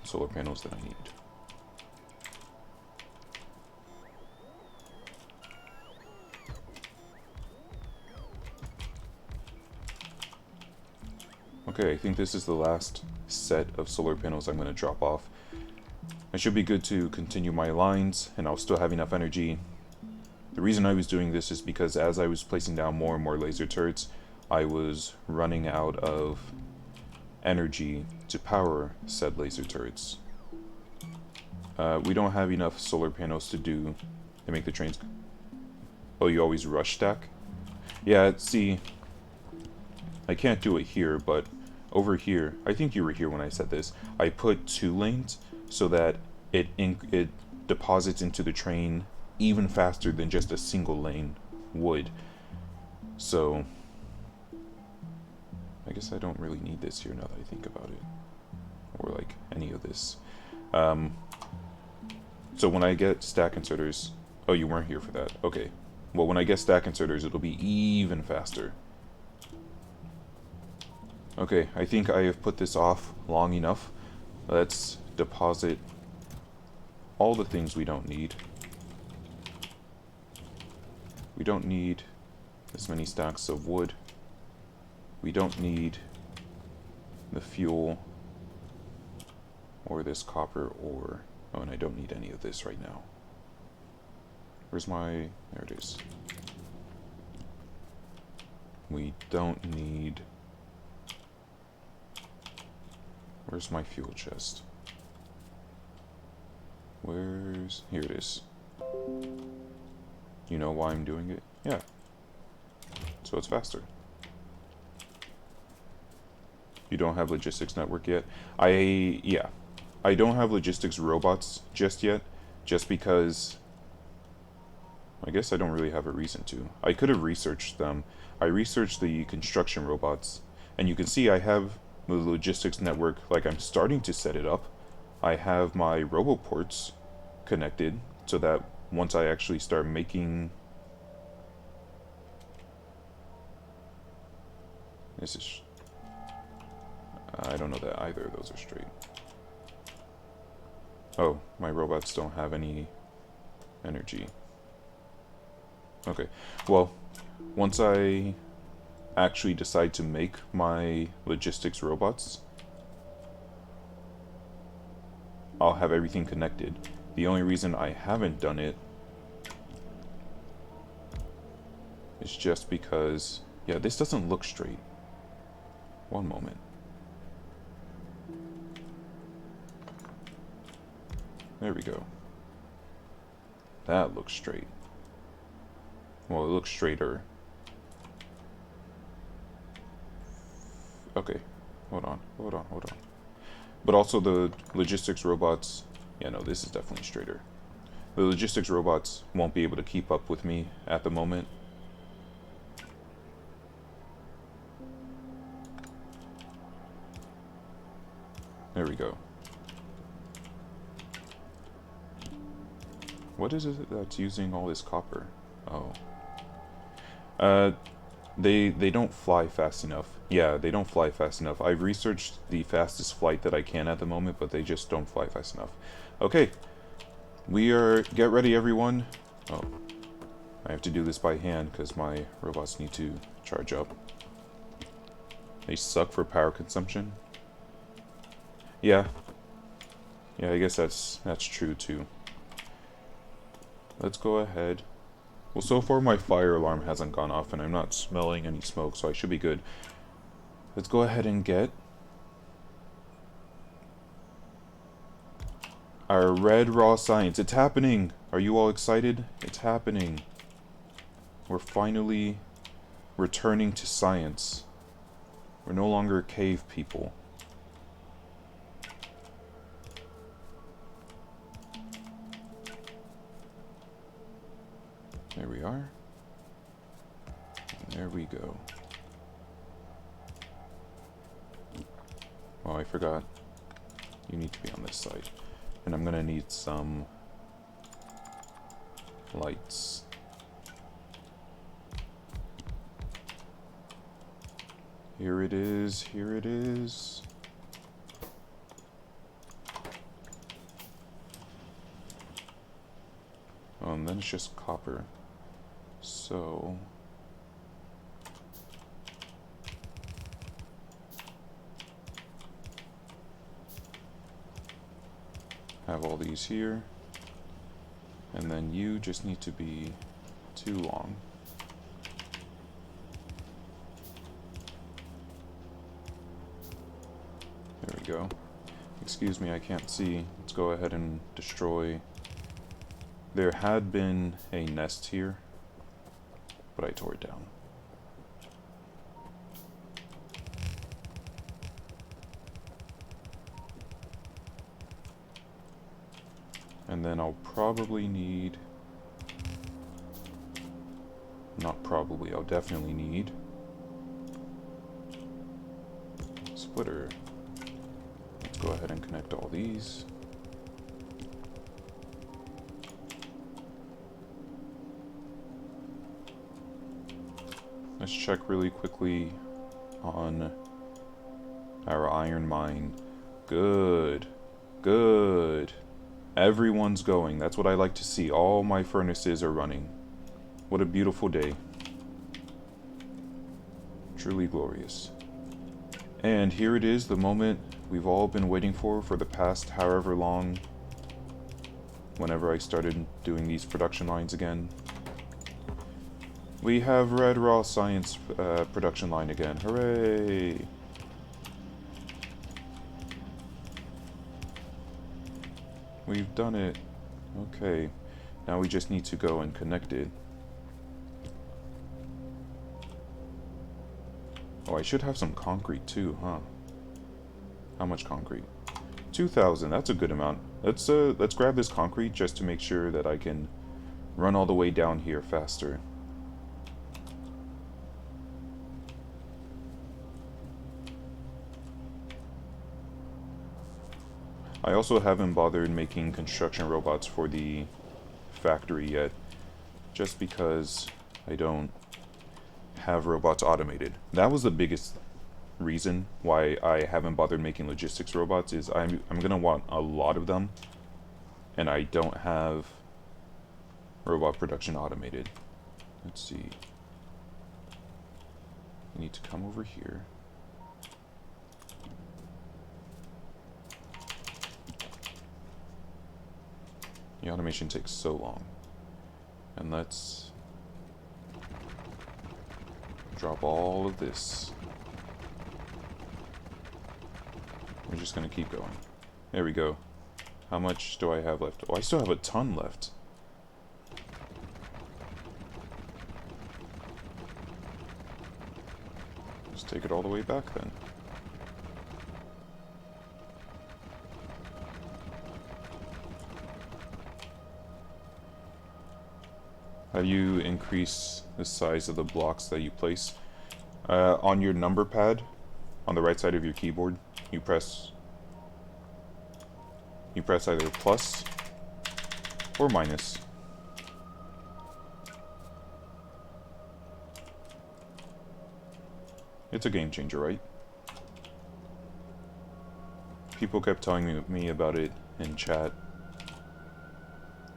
solar panels than I need. Okay, I think this is the last set of solar panels I'm going to drop off. I should be good to continue my lines, and I'll still have enough energy. The reason I was doing this is because as I was placing down more and more laser turrets, I was running out of energy to power said laser turrets. We don't have enough solar panels to make the trains. Oh, you always rush stack? Yeah, see, I can't do it here, but over here, I think you were here when I said this, I put 2 lanes so that it deposits into the train even faster than just a single lane would. So, I guess I don't really need this here now that I think about it. Or like any of this. So when I get stack inserters, oh, you weren't here for that. Okay. Well, when I get stack inserters, it'll be even faster. Okay, I think I have put this off long enough. Let's deposit all the things we don't need. We don't need this many stacks of wood. We don't need the fuel or this copper ore. Oh, and I don't need any of this right now. Where's my... there it is. We don't need... where's my fuel chest? Where's... here it is. You know why I'm doing it? Yeah. So it's faster. You don't have logistics network yet? Yeah. I don't have logistics robots just yet, just because I guess I don't really have a reason to. I could have researched them. I researched the construction robots, and you can see I have the logistics network, like I'm starting to set it up. I have my roboports connected so that once I actually start making... this is... I don't know that either of those are straight. Oh, my robots don't have any energy. Okay, well, once I actually decide to make my logistics robots, I'll have everything connected. The only reason I haven't done it is just because... yeah, this doesn't look straight. One moment. There we go. That looks straight. Well, it looks straighter. Okay, hold on. But also the logistics robots... yeah, no, this is definitely straighter. The logistics robots won't be able to keep up with me at the moment. There we go. What is it that's using all this copper? Oh. They don't fly fast enough. Yeah, they don't fly fast enough. I've researched the fastest flight that I can at the moment, but they just don't fly fast enough. Okay. Get ready, everyone. Oh. I have to do this by hand because my robots need to charge up. They suck for power consumption. Yeah. Yeah, I guess that's true too. Let's go ahead. Well, so far my fire alarm hasn't gone off and I'm not smelling any smoke, so I should be good. Let's go ahead and get our red raw science. It's happening! Are you all excited? It's happening. We're finally returning to science. We're no longer cave people. There we are. And there we go. Oh, I forgot. You need to be on this side. And I'm gonna need some lights. Here it is, here it is. Oh, and then it's just copper. So... have all these here. And then you just need to be too long. There we go. Excuse me, I can't see. Let's go ahead and destroy. There had been a nest here. but I tore it down. And then I'll probably need... Not probably, I'll definitely need... splitter. Let's go ahead and connect all these. Let's check really quickly on our iron mine. Good. Good. Everyone's going. That's what I like to see. All my furnaces are running. What a beautiful day. Truly glorious. And here it is, the moment we've all been waiting for the past however long. Whenever I started doing these production lines again. We have Red Raw Science production line again. Hooray! We've done it. Okay. Now we just need to go and connect it. Oh, I should have some concrete too, huh? How much concrete? 2,000. That's a good amount. Let's grab this concrete just to make sure that I can run all the way down here faster. I also haven't bothered making construction robots for the factory yet, just because I don't have robots automated. That was the biggest reason why I haven't bothered making logistics robots, is I'm gonna want a lot of them, and I don't have robot production automated. Let's see. I need to come over here. The automation takes so long. And let's drop all of this. We're just gonna keep going. There we go. How much do I have left? Oh, I still have a ton left. Just take it all the way back then. How do you increase the size of the blocks that you place? On your number pad, on the right side of your keyboard, you press either plus or minus. It's a game changer, right? People kept telling me about it in chat.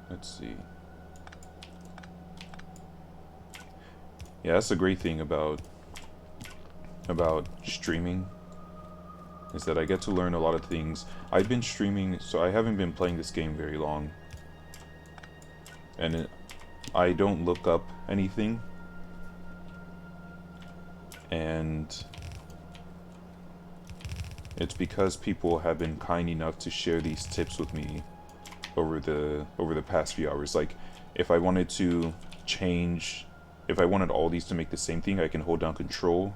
Let's see. Yeah, that's the great thing about streaming, is that I get to learn a lot of things. I've been streaming, so I haven't been playing this game very long. And I don't look up anything. And it's because people have been kind enough to share these tips with me over the past few hours. Like, if I wanted to change... If I wanted all these to make the same thing, I can hold down Control,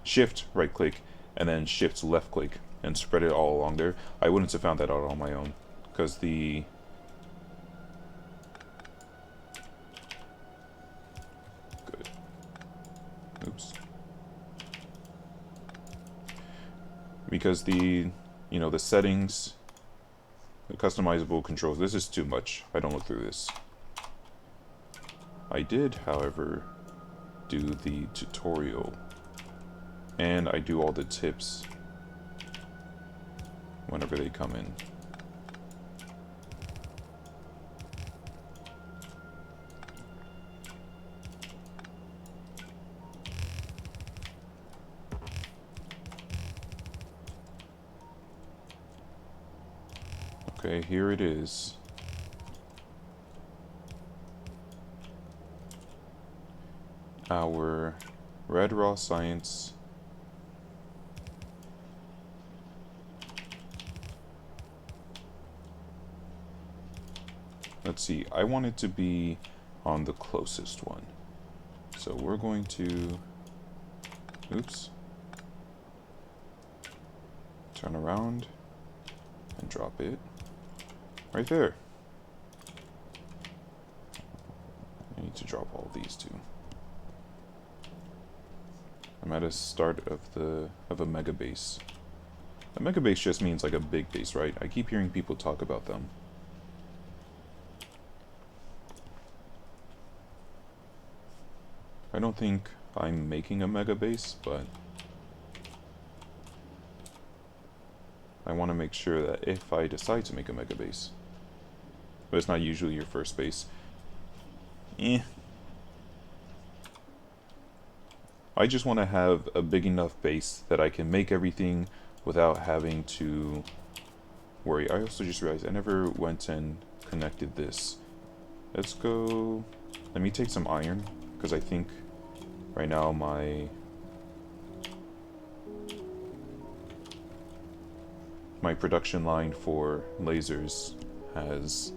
Shift, right click, and then Shift left click, and spread it all along there. I wouldn't have found that out on my own, because the... Good. Oops. Because the, the settings, the customizable controls, this is too much. I don't look through this. I did, however, do the tutorial, and I do all the tips whenever they come in. Okay, here it is. Our Red Raw Science let's see, I want it to be on the closest one. So we're going to, oops, turn around and drop it right there. I need to drop all these too. I'm at a start of a mega base. A mega base just means like a big base, right? I keep hearing people talk about them. I don't think I'm making a mega base, but I want to make sure that if I decide to make a mega base, but it's not usually your first base. I just want to have a big enough base that I can make everything without having to worry. I also just realized I never went and connected this. Let's go, let me take some iron, because I think right now my production line for lasers has,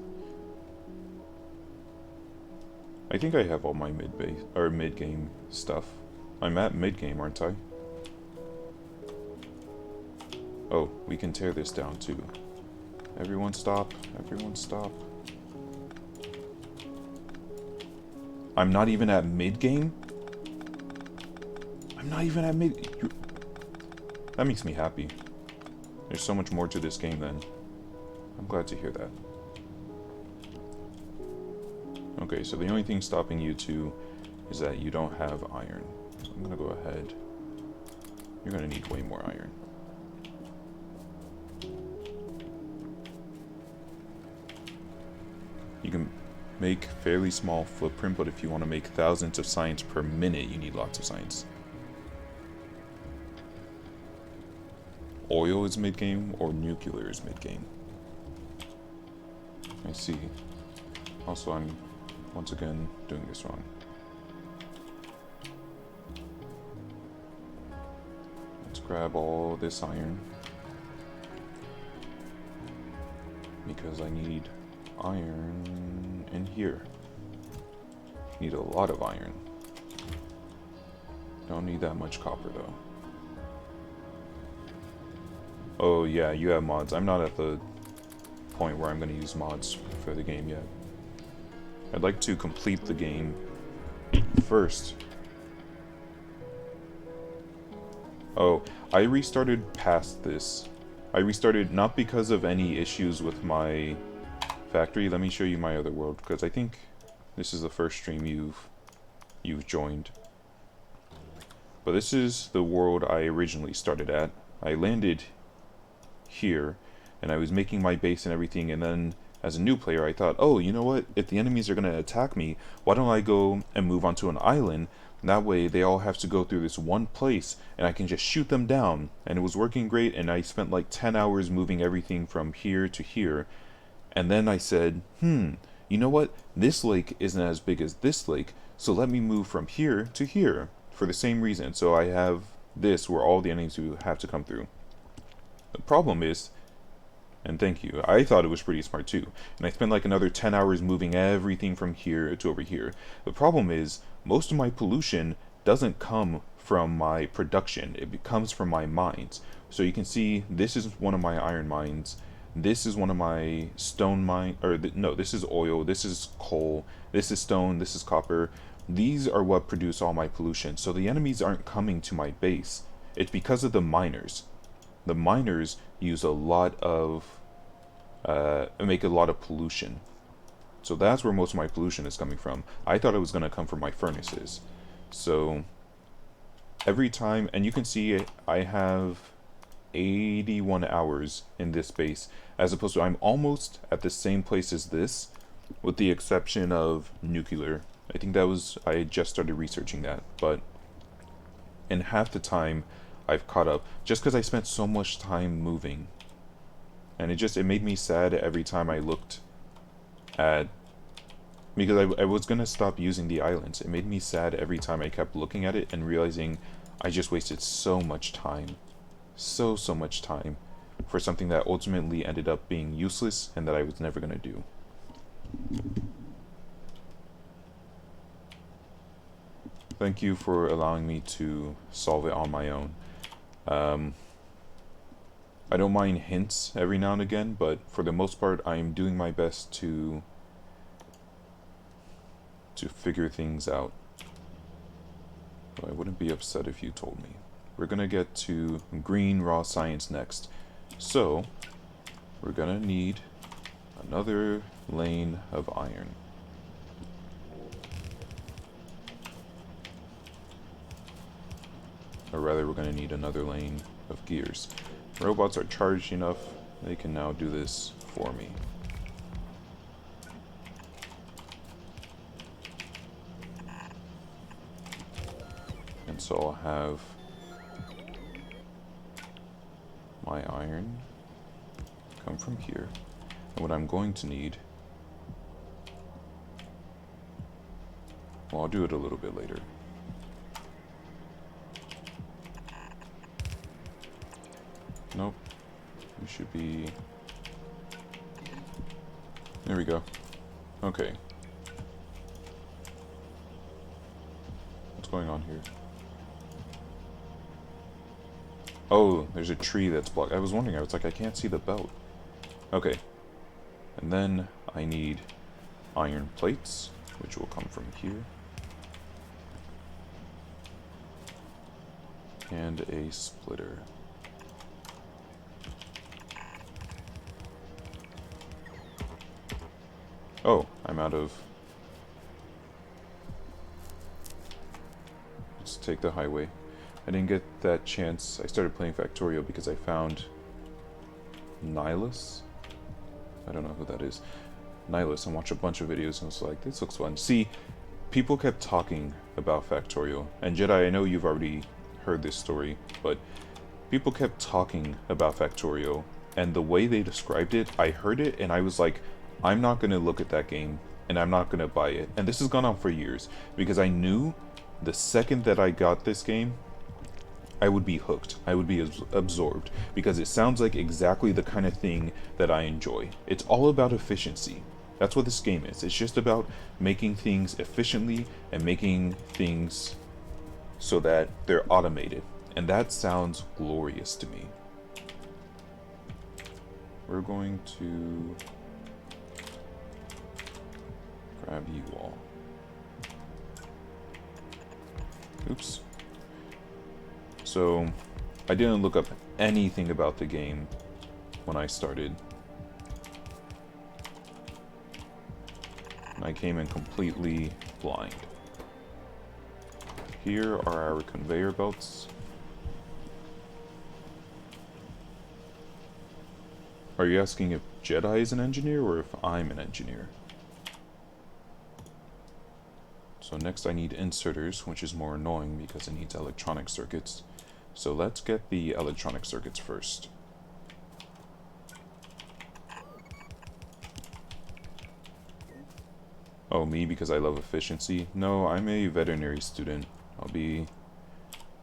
I think I have all my mid game stuff. I'm at mid game, aren't I? Oh, we can tear this down too. Everyone stop, everyone stop. I'm not even at mid game? I'm not even at mid. That makes me happy. There's so much more to this game then. I'm glad to hear that. Okay, so the only thing stopping you two is that you don't have iron. So I'm gonna go ahead. You're gonna need way more iron. You can make fairly small footprint, but if you want to make thousands of signs per minute, you need lots of signs. Oil is mid-game, or nuclear is mid-game. I see. Also, I'm once again doing this wrong. Let's grab all this iron, because I need iron in here. Need a lot of iron. Don't need that much copper though. Oh yeah, you have mods. I'm not at the point where I'm going to use mods for the game yet. I'd like to complete the game first. Oh, I restarted past this. I restarted not because of any issues with my factory. Let me show you my other world, because I think this is the first stream you've joined. But this is the world I originally started at. I landed here, and I was making my base and everything, and then as a new player I thought, oh, you know what, if the enemies are going to attack me, why don't I go and move onto an island? That way they all have to go through this one place and I can just shoot them down. And it was working great, and I spent like 10 hours moving everything from here to here. And then I said, you know what, this lake isn't as big as this lake, so let me move from here to here for the same reason. So I have this where all the enemies will have to come through. The problem is, and thank you, I thought it was pretty smart too, and I spent like another 10 hours moving everything from here to over here. The problem is, most of my pollution doesn't come from my production, it comes from my mines. So you can see, this is one of my iron mines, this is one of my stone mine, or no, this is oil, this is coal, this is stone, this is copper. These are what produce all my pollution, so the enemies aren't coming to my base. It's because of the miners. The miners use a lot of, make a lot of pollution. So that's where most of my pollution is coming from. I thought it was going to come from my furnaces. So every time, and you can see I have 81 hours in this base, as opposed to I'm almost at the same place as this, with the exception of nuclear. I think that was, I just started researching that, but in half the time I've caught up, just because I spent so much time moving. And it made me sad every time I looked at, because I was going to stop using the islands. It made me sad every time I kept looking at it and realizing I just wasted so much time. So much time for something that ultimately ended up being useless and that I was never going to do. Thank you for allowing me to solve it on my own. I don't mind hints every now and again, but for the most part, I'm doing my best to figure things out. But I wouldn't be upset if you told me. We're gonna get to green raw science next. So, we're gonna need another lane of iron. Or rather, we're gonna need another lane of gears. Robots are charged enough, they can now do this for me. And so I'll have my iron come from here. And what I'm going to need, well, I'll do it a little bit later. Nope. We should be... There we go. Okay. What's going on here? Oh, there's a tree that's blocked. I was wondering, I was like, I can't see the belt. Okay. And then I need iron plates, which will come from here. And a splitter. Oh, I'm out of... Let's take the highway. I didn't get that chance. I started playing Factorio because I found Nihilus. I don't know who that is. Nihilus, and watched a bunch of videos and was like, this looks fun. See, people kept talking about Factorio. And Jedi, I know you've already heard this story, but people kept talking about Factorio. And the way they described it, I heard it and I was like, I'm not going to look at that game and I'm not going to buy it. And this has gone on for years because I knew the second that I got this game, I would be hooked. I would be absorbed because it sounds like exactly the kind of thing that I enjoy. It's all about efficiency. That's what this game is. It's just about making things efficiently and making things so that they're automated. And that sounds glorious to me. We're going to grab you all. Oops. So, I didn't look up anything about the game when I started. I came in completely blind. Here are our conveyor belts. Are you asking if Jedi is an engineer or if I'm an engineer? So next I need inserters, which is more annoying because it needs electronic circuits. So let's get the electronic circuits first. Oh, me because I love efficiency? No, I'm a veterinary student. I'll be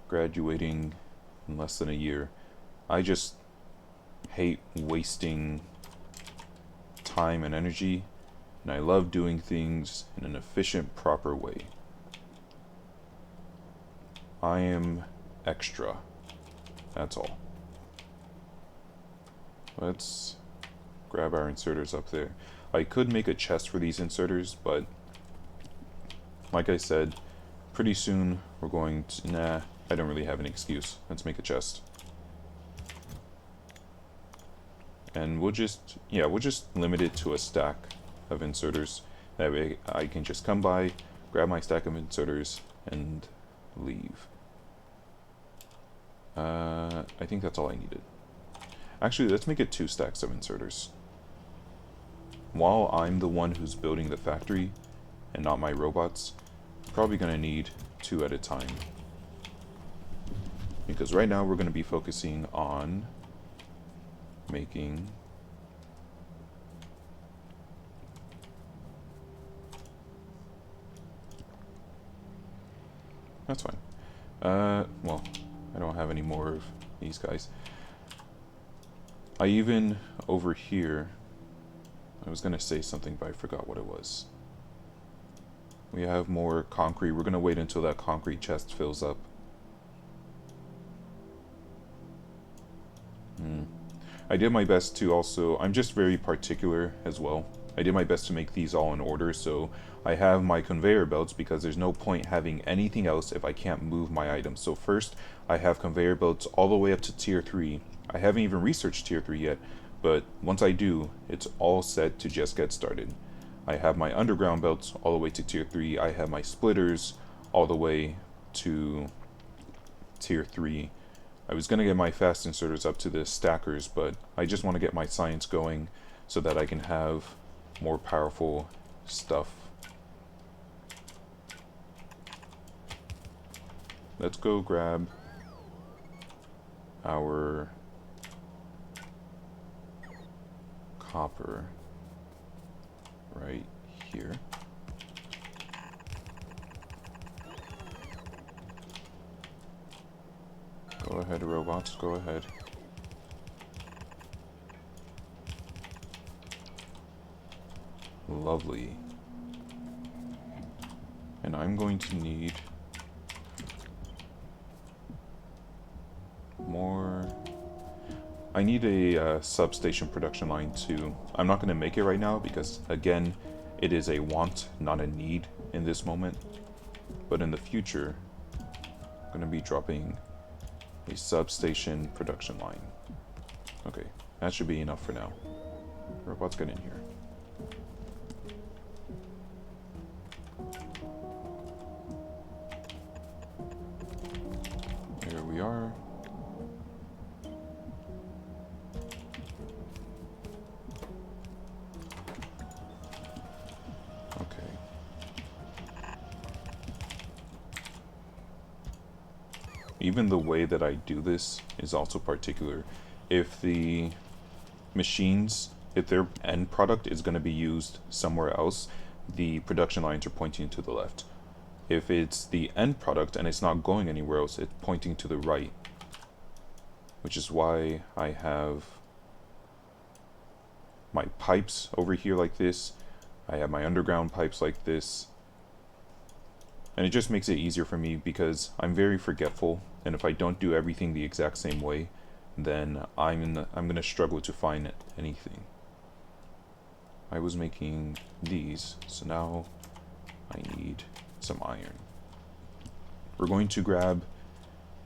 graduating in less than a year. I just hate wasting time and energy, and I love doing things in an efficient, proper way. I am extra. That's all. Let's grab our inserters up there. I could make a chest for these inserters, but like I said, pretty soon we're going to... Nah, I don't really have an excuse. Let's make a chest. And we'll just limit it to a stack of inserters. That way I can just come by, grab my stack of inserters, and leave. I think that's all I needed. Actually, let's make it 2 stacks of inserters. While I'm the one who's building the factory, and not my robots, I'm probably going to need 2 at a time. Because right now we're going to be focusing on making that's fine. Well, I don't have any more of these guys. I even over here, I was gonna say something but I forgot what it was. We have more concrete. We're gonna wait until that concrete chest fills up. I did my best to also, I'm just very particular as well. I did my best to make these all in order, so I have my conveyor belts because there's no point having anything else if I can't move my items. So first, I have conveyor belts all the way up to tier 3. I haven't even researched tier 3 yet, but once I do, it's all set to just get started. I have my underground belts all the way to tier 3. I have my splitters all the way to tier 3. I was going to get my fast inserters up to the stackers, but I just want to get my science going so that I can have more powerful stuff. Let's go grab our copper right here. Go ahead, robots, go ahead. Lovely. And I'm going to need more. I need a substation production line too. I'm not going to make it right now because, again, it is a want, not a need in this moment. But in the future, I'm going to be dropping a substation production line. Okay, that should be enough for now. Robots, get in here. There we are. Okay. Even the way that I do this is also particular. If the machines, if their end product is going to be used somewhere else, the production lines are pointing to the left. If it's the end product and it's not going anywhere else, it's pointing to the right. Which is why I have my pipes over here like this. I have my underground pipes like this. And it just makes it easier for me because I'm very forgetful, and if I don't do everything the exact same way, then I'm gonna struggle to find anything. I was making these, so now I need some iron. We're going to grab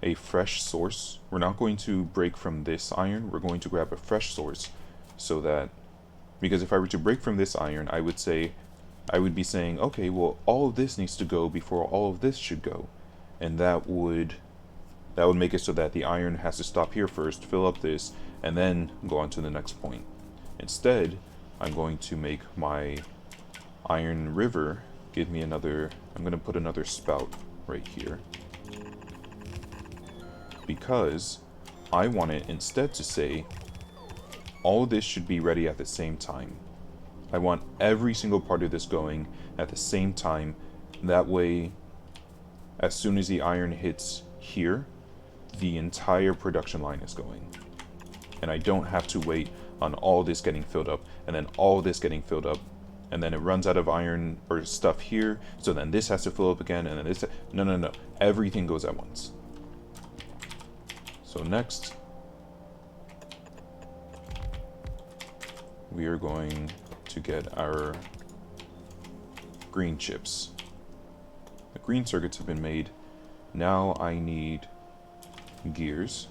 a fresh source. We're not going to break from this iron, we're going to grab a fresh source so that, because if I were to break from this iron, I would be saying, okay, well, all of this needs to go before all of this should go. And that would make it so that the iron has to stop here first, fill up this, and then go on to the next point. Instead, I'm going to make my iron river give me another, I'm going to put another spout right here. Because I want it instead to say, all this should be ready at the same time. I want every single part of this going at the same time. That way, as soon as the iron hits here, the entire production line is going. And I don't have to wait on all this getting filled up, and then all this getting filled up, and then it runs out of iron or stuff here, so then this has to fill up again, and then this. No. Everything goes at once. So next, we are going to get our green chips. The green circuits have been made. Now I need gears.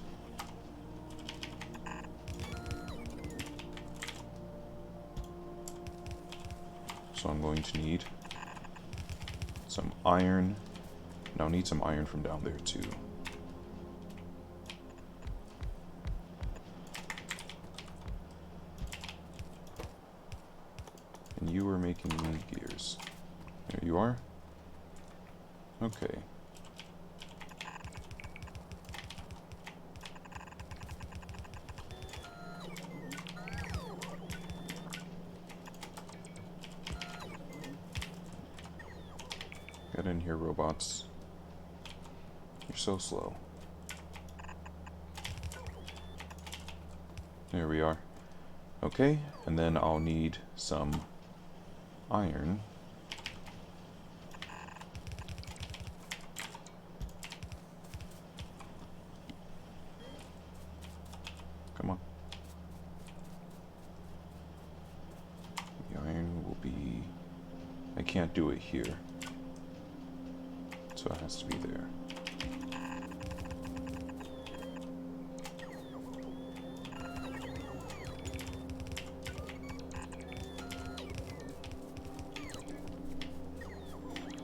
So I'm going to need some iron. And I'll need some iron from down there too. And you are making me gears. There you are. Okay. Get in here, robots. You're so slow. There we are. Okay, and then I'll need some iron I can't do it here. So it has to be there.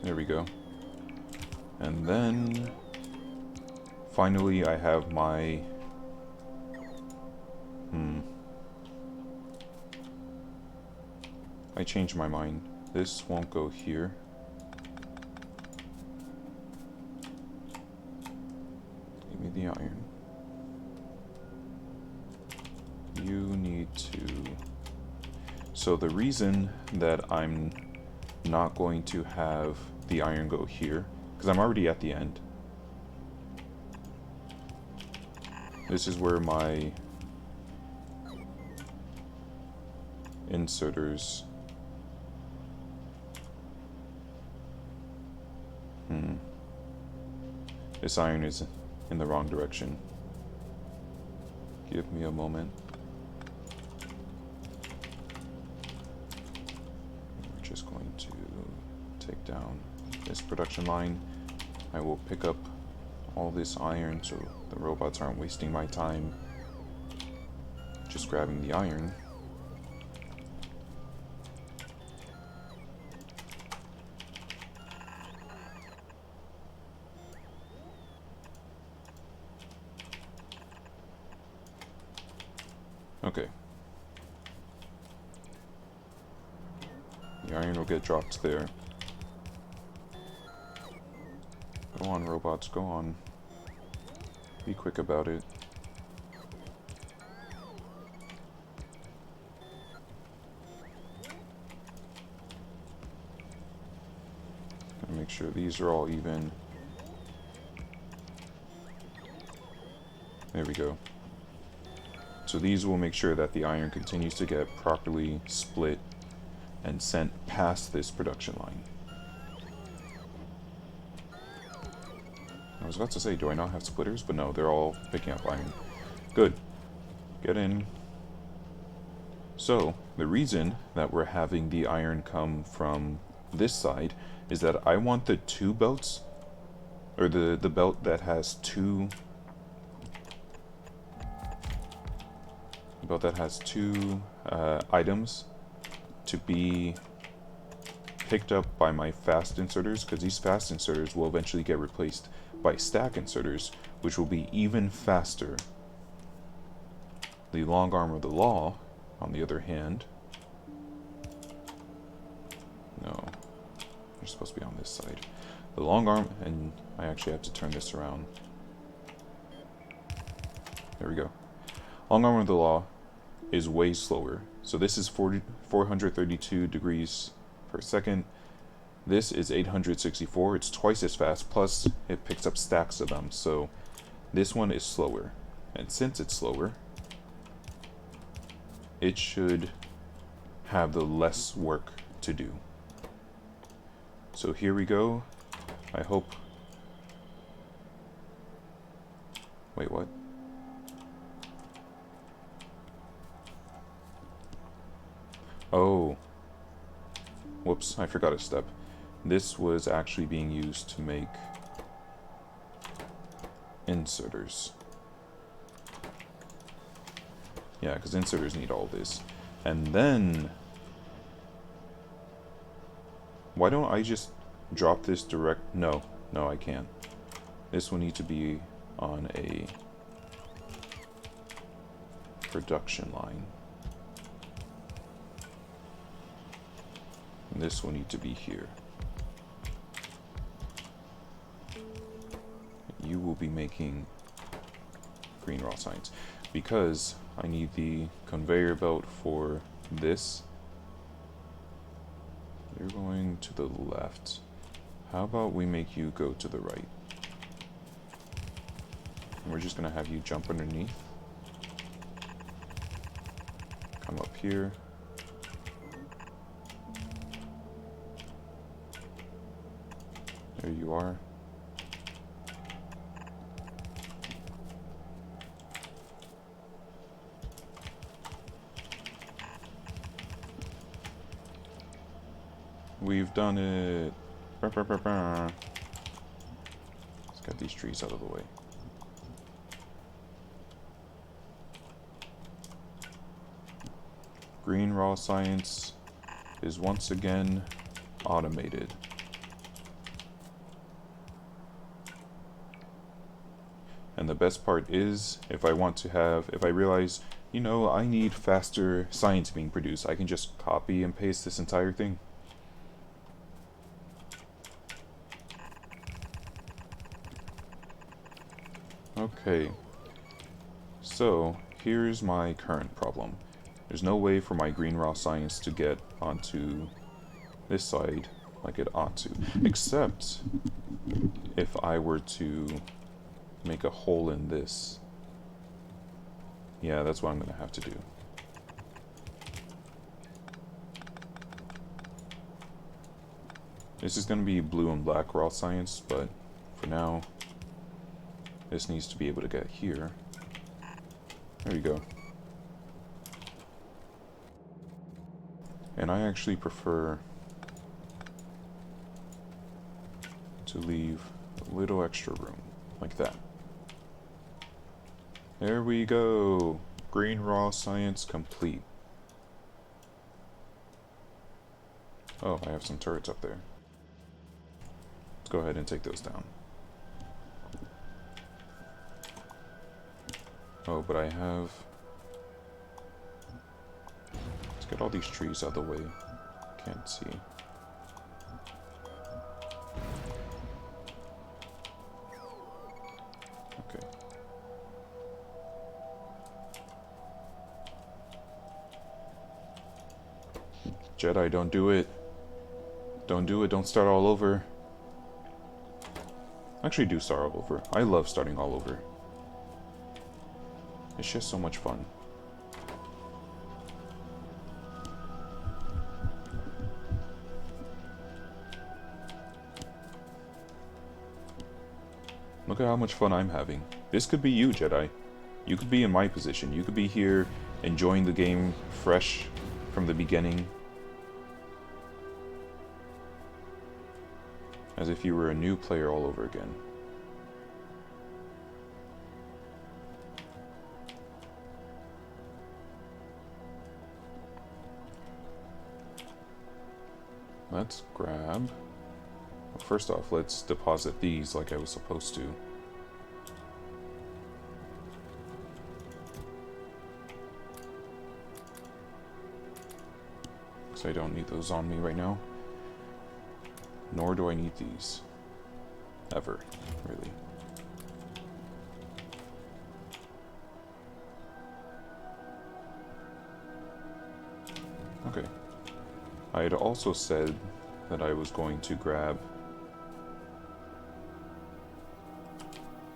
There we go. And then finally I have my I changed my mind. This won't go here. Give me the iron. You need to... So the reason that I'm not going to have the iron go here, because I'm already at the end. This is where my inserters... This iron is in the wrong direction. Give me a moment. We're just going to take down this production line. I will pick up all this iron so the robots aren't wasting my time just grabbing the iron. Okay. The iron will get dropped there. Go on, robots, go on. Be quick about it. Gotta make sure these are all even. There we go. So these will make sure that the iron continues to get properly split and sent past this production line. I was about to say, do I not have splitters? But no, they're all picking up iron. Good. Get in. So, the reason that we're having the iron come from this side is that I want the two belts, or the belt that has two items to be picked up by my fast inserters, because these fast inserters will eventually get replaced by stack inserters, which will be even faster. The long arm of the law, on the other hand, no, you're supposed to be on this side. The long arm, and I actually have to turn this around. There we go. Long arm of the law is way slower. So this is 432 degrees per second. This is 864. It's twice as fast, plus it picks up stacks of them. So this one is slower. And since it's slower, it should have the less work to do. So here we go. I hope... Wait, what? Oh. Whoops, I forgot a step. This was actually being used to make inserters. Yeah, because inserters need all this. And then... Why don't I just drop this direct... No, I can't. This will need to be on a production line. And this will need to be here. You will be making green raw signs, because I need the conveyor belt for this. You're going to the left. How about we make you go to the right? And we're just gonna have you jump underneath. Come up here. There you are. We've done it. Let's get these trees out of the way. Green raw science is once again automated. And the best part is, if I realize, you know, I need faster science being produced, I can just copy and paste this entire thing. Okay, so here's my current problem. There's no way for my green raw science to get onto this side like it ought to, except if I were to make a hole in this. Yeah, that's what I'm gonna have to do. This is gonna be blue and black raw science, but for now, this needs to be able to get here. There you go. And I actually prefer to leave a little extra room, like that. There we go! Green raw science complete. Oh, I have some turrets up there. Let's go ahead and take those down. Oh, but I have... Let's get all these trees out of the way. Can't see. Okay. Jedi, don't do it. Don't do it, don't start all over. Actually, do start all over. I love starting all over. It's just so much fun. Look at how much fun I'm having. This could be you, Jedi. You could be in my position. You could be here enjoying the game fresh from the beginning. As if you were a new player all over again. Let's grab... Well, first off, let's deposit these like I was supposed to. Because I don't need those on me right now. Nor do I need these. Ever, really. Okay. I had also said that I was going to grab...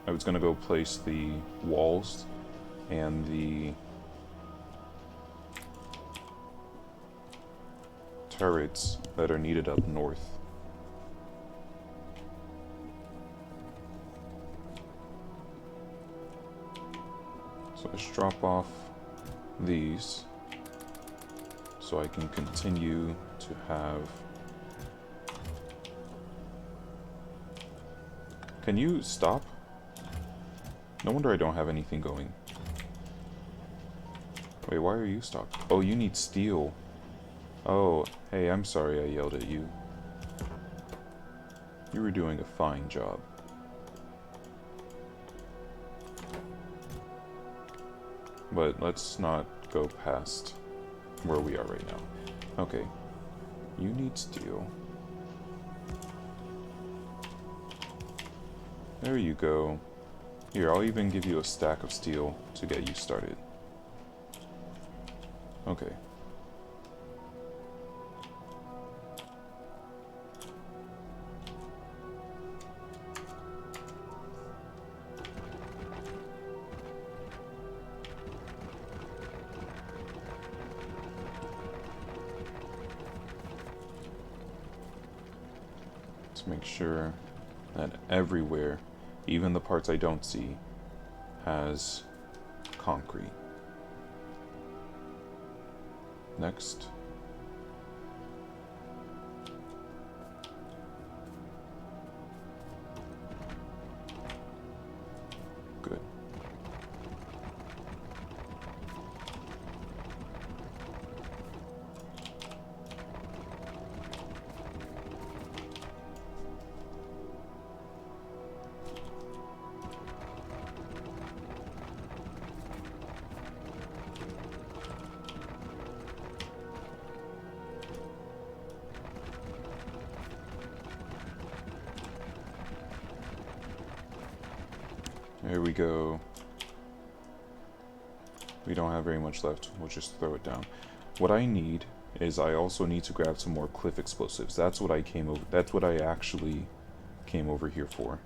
I was going to go place the walls and the turrets that are needed up north. So let's drop off these so I can continue to have... Can you stop? No wonder I don't have anything going. Wait, why are you stopped? Oh, you need steel. Oh, hey, I'm sorry I yelled at you. You were doing a fine job. But let's not go past where we are right now. Okay. You need steel. There you go. Here, I'll even give you a stack of steel to get you started. Okay. Let's make sure that everywhere, even the parts I don't see, has concrete. Next. Here we go. We don't have very much left. We'll just throw it down. What I need is I also need to grab some more cliff explosives. That's what I came over. That's what I actually came over here for.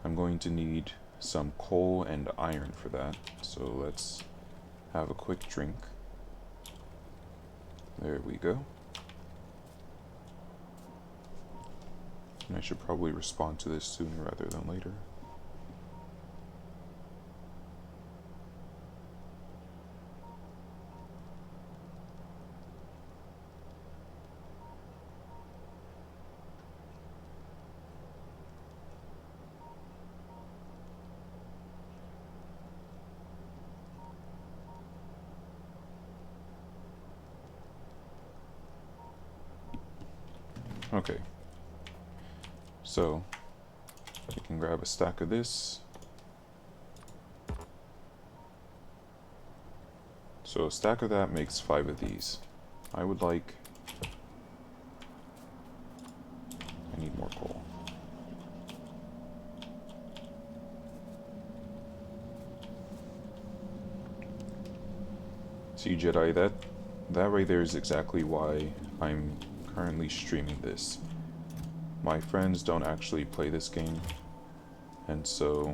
I'm going to need some coal and iron for that. So let's have a quick drink. There we go. And I should probably respond to this sooner rather than later. Okay. So, we can grab a stack of this. So a stack of that makes 5 of these. I would like... I need more coal. See, Jedi, that right there is exactly why I'm currently streaming this. My friends don't actually play this game, and so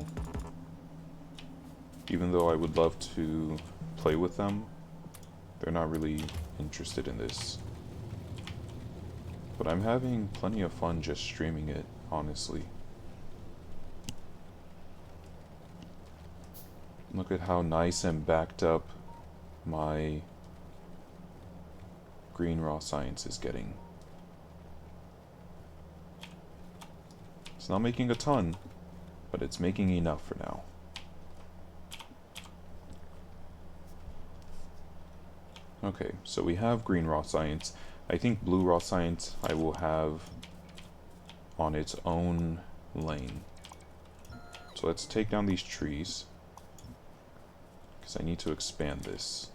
even though I would love to play with them, they're not really interested in this. But I'm having plenty of fun just streaming it, honestly. Look at how nice and backed up my green raw science is getting. It's not making a ton, but it's making enough for now. Okay, so we have green raw science. I think blue raw science I will have on its own lane. So let's take down these trees, because I need to expand this.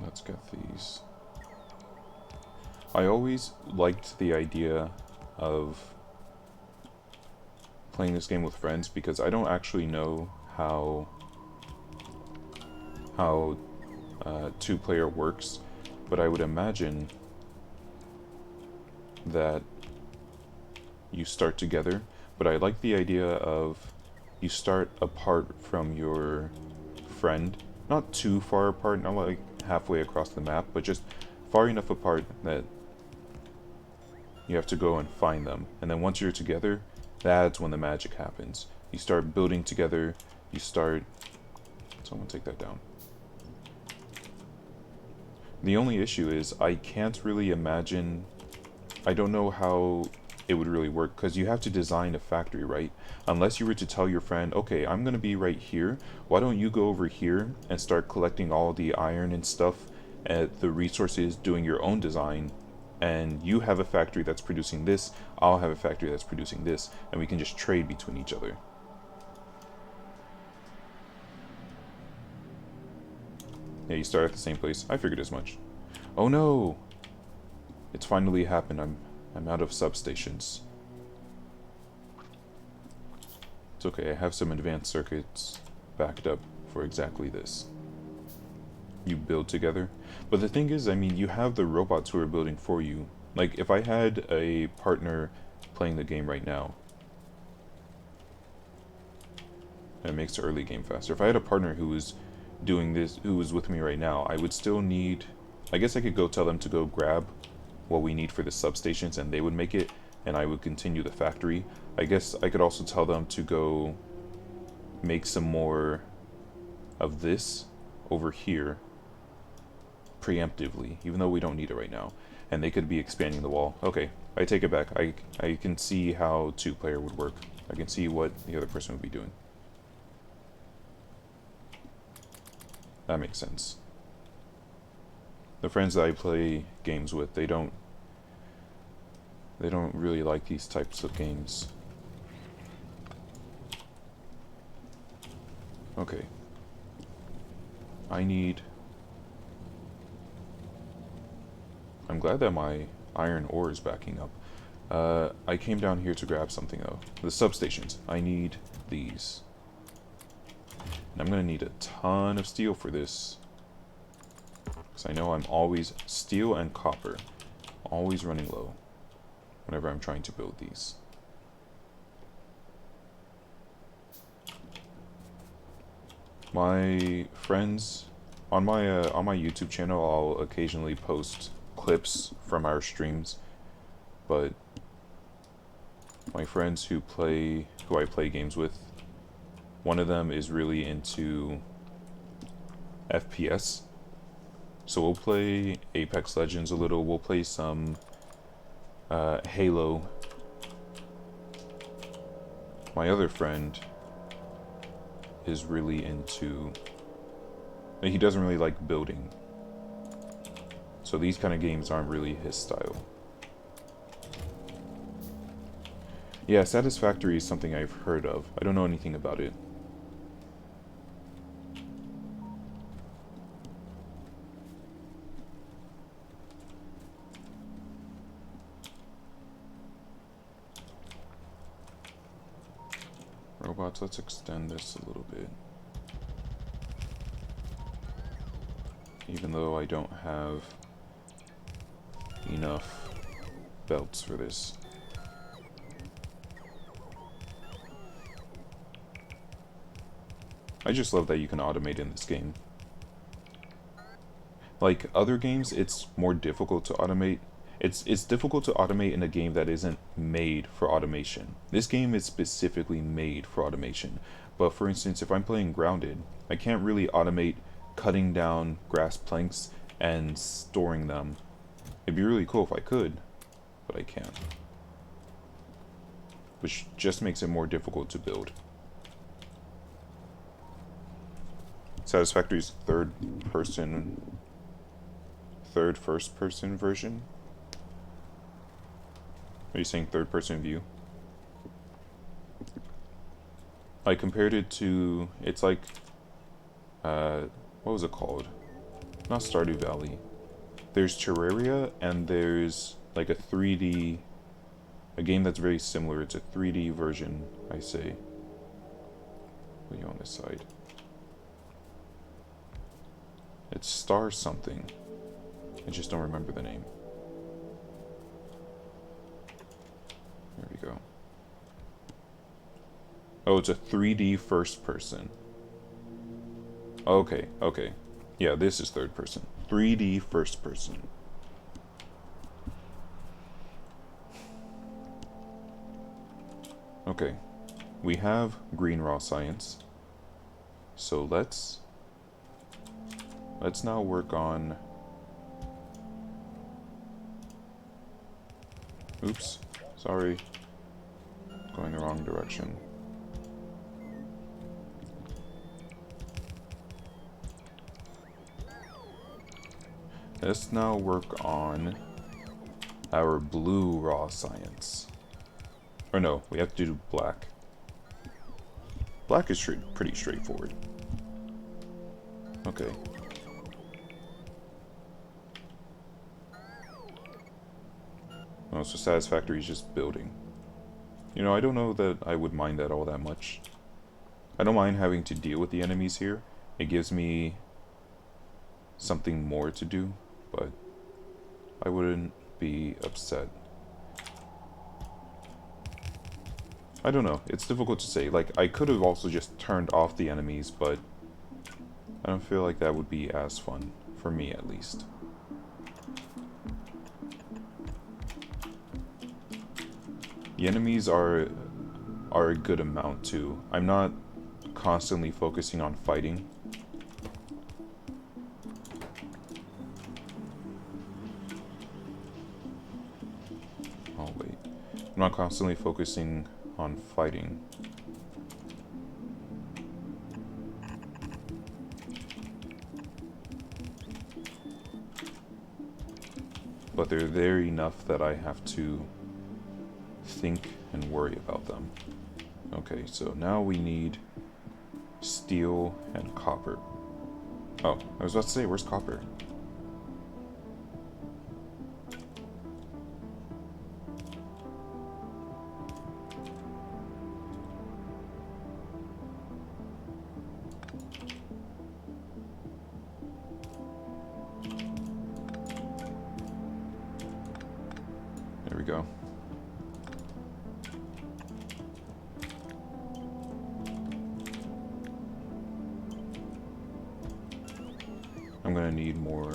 Let's get these. I always liked the idea of playing this game with friends because I don't actually know how two-player works, but I would imagine that you start together. But I like the idea of you start apart from your friend, not too far apart, not like halfway across the map, but just far enough apart that you have to go and find them. And then once you're together, that's when the magic happens. You start building together, you start... Someone take that down. The only issue is I can't really imagine... I don't know how it would really work, because you have to design a factory, right? Unless you were to tell your friend, okay, I'm going to be right here, why don't you go over here and start collecting all the iron and stuff at the resources, doing your own design, and you have a factory that's producing this, I'll have a factory that's producing this, and we can just trade between each other. Yeah, you start at the same place. I figured as much. Oh no! It's finally happened. I'm out of substations. It's okay, I have some advanced circuits backed up for exactly this. You build together. But the thing is, I mean, you have the robots who are building for you. Like, if I had a partner playing the game right now, it makes the early game faster. If I had a partner who was doing this, who was with me right now, I would still need... I guess I could go tell them to go grab what we need for the substations and they would make it, and I would continue the factory. I guess I could also tell them to go make some more of this over here preemptively, even though we don't need it right now, and they could be expanding the wall. Okay, I take it back. I can see how two-player would work. I can see what the other person would be doing. That makes sense. the friends that I play games with, they don't really like these types of games. Okay. I'm glad that my iron ore is backing up. I came down here to grab something though. The substations. I need these. And I'm gonna need a ton of steel for this. Because I know I'm always steel and copper. Always running low whenever I'm trying to build these. My friends on my YouTube channel, I'll occasionally post clips from our streams, but my friends who I play games with, one of them is really into FPS. So we'll play Apex Legends a little, we'll play some Halo. My other friend is really into... He doesn't really like building. So these kind of games aren't really his style. Yeah, Satisfactory is something I've heard of. I don't know anything about it. Robots, let's extend this a little bit. Even though I don't have enough belts for this. I just love that you can automate in this game. Like other games, it's more difficult to automate. It's difficult to automate in a game that isn't made for automation. This game is specifically made for automation. But for instance, if I'm playing Grounded, I can't really automate cutting down grass planks and storing them. It'd be really cool if I could, but I can't. Which just makes it more difficult to build. Satisfactory's first person version? Are you saying third person view? I compared it to, it's like, what was it called? Not Stardew Valley. There's Terraria, and there's like a game that's very similar. It's a 3D version, I say. What are you on this side? It's Star something. I just don't remember the name. There we go. Oh, it's a 3D first person. Okay, okay. Yeah, this is third person. 3D first person. Okay. We have green raw science. So let's now work on... Oops. Sorry. Going the wrong direction. Let's now work on our blue raw science. Or no, we have to do black. Black is pretty straightforward. Okay. Oh, so Satisfactory is just building. You know, I don't know that I would mind that all that much. I don't mind having to deal with the enemies here. It gives me something more to do, but I wouldn't be upset. I don't know. It's difficult to say. Like, I could have also just turned off the enemies, but I don't feel like that would be as fun, for me at least. The enemies are a good amount too. I'm not constantly focusing on fighting. Oh wait. I'm not constantly focusing on fighting. but they're there enough that I have to think and worry about them. Okay, so now we need steel and copper. Oh, I was about to say, where's copper? There we go. I'm gonna need more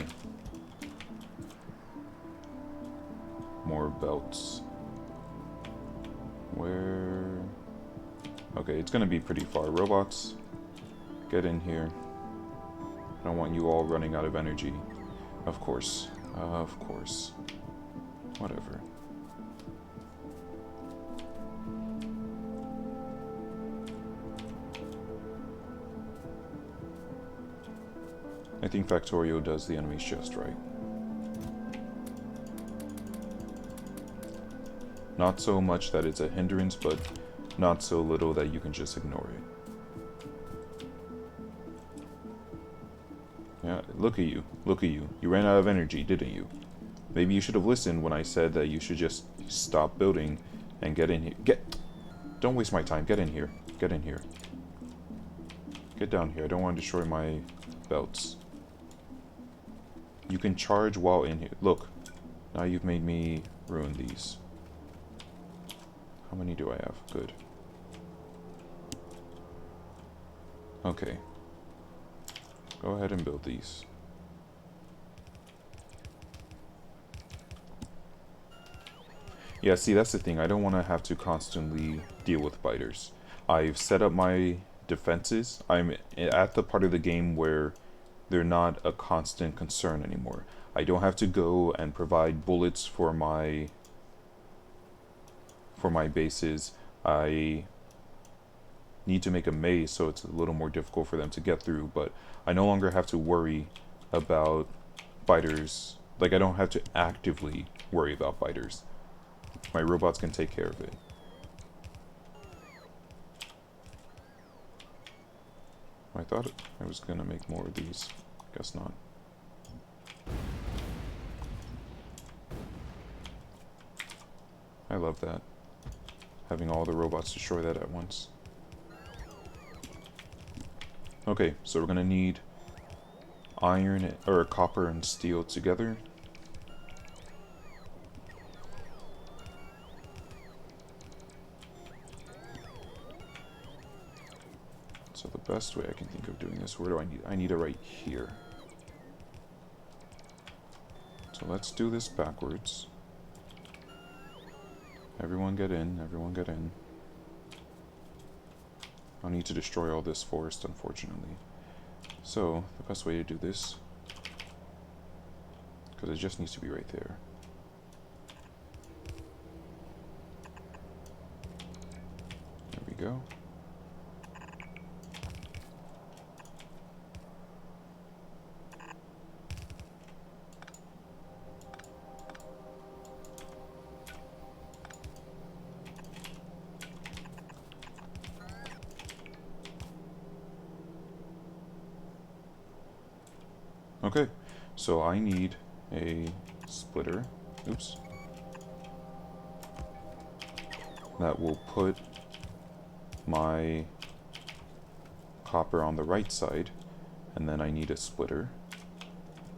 belts. Where? Okay, it's gonna be pretty far. Robots, get in here. I don't want you all running out of energy. Of course. Of course. Whatever. I think Factorio does the enemies just right. Not so much that it's a hindrance, but not so little that you can just ignore it. Yeah, look at you. Look at you. You ran out of energy, didn't you? Maybe you should have listened when I said that you should just stop building and get in here. Don't waste my time. Get in here. Get in here. Get down here. I don't want to destroy my belts. You can charge while in here. Look. Now you've made me ruin these. How many do I have? Good. Okay. Go ahead and build these. Yeah, see, that's the thing. I don't want to have to constantly deal with biters. I've set up my defenses. I'm at the part of the game where they're not a constant concern anymore. I don't have to go and provide bullets for my bases. I need to make a maze, so it's a little more difficult for them to get through, but I no longer have to worry about biters. Like, I don't have to actively worry about biters. My robots can take care of it. I thought I was gonna make more of these. Guess not. I love that. Having all the robots destroy that at once. Okay, so we're gonna need iron, or copper and steel together. So the best way I can think of doing this, where do I need? I need it right here. So let's do this backwards. Everyone get in, everyone get in. I'll need to destroy all this forest, unfortunately. So, the best way to do this, because it just needs to be right there. There we go. Okay, so I need a splitter, oops, that will put my copper on the right side, and then I need a splitter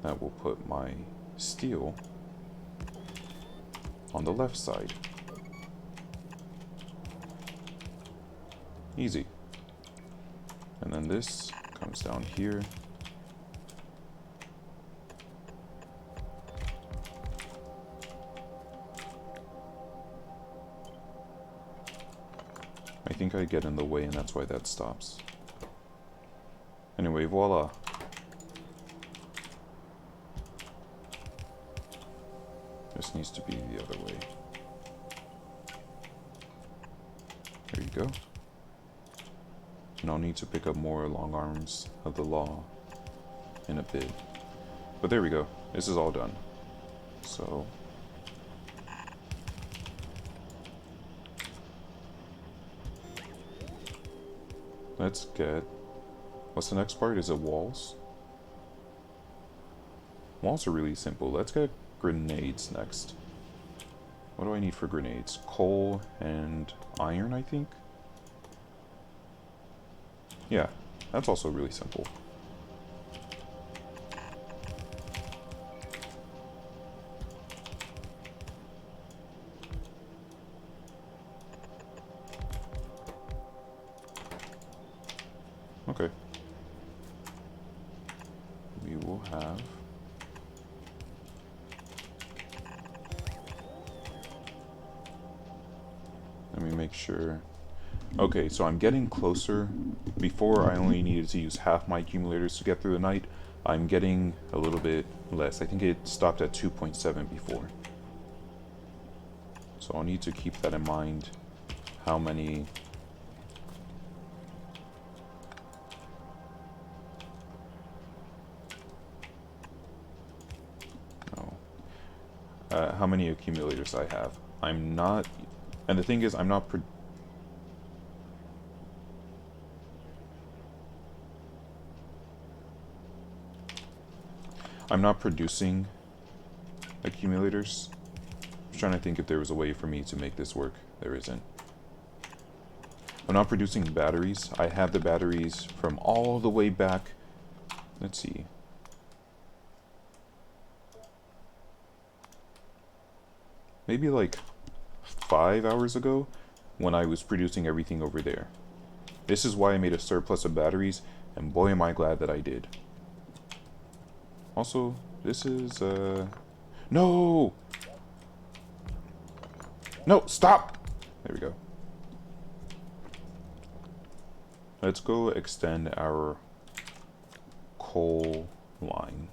that will put my steel on the left side. Easy. And then this comes down here. I think I get in the way, and that's why that stops. Anyway, voila. This needs to be the other way. There you go. And I'll need to pick up more long arms of the law in a bit. But there we go. This is all done. So let's get, what's the next part? Is it walls? Walls are really simple. Let's get grenades next. What do I need for grenades? Coal and iron, I think? Yeah, that's also really simple. Okay. We will have... Let me make sure. Okay, so I'm getting closer. Before, I only needed to use half my accumulators to get through the night. I'm getting a little bit less. I think it stopped at 2.7 before. So I'll need to keep that in mind. How many... how many accumulators I have. I'm not... And the thing is, I'm not... I'm not producing accumulators. I'm trying to think if there was a way for me to make this work. There isn't. I'm not producing batteries. I have the batteries from all the way back. Let's see. Maybe like 5 hours ago when I was producing everything over there. This is why I made a surplus of batteries, and boy am I glad that I did. Also, this is, no! No, stop! There we go. Let's go extend our coal line.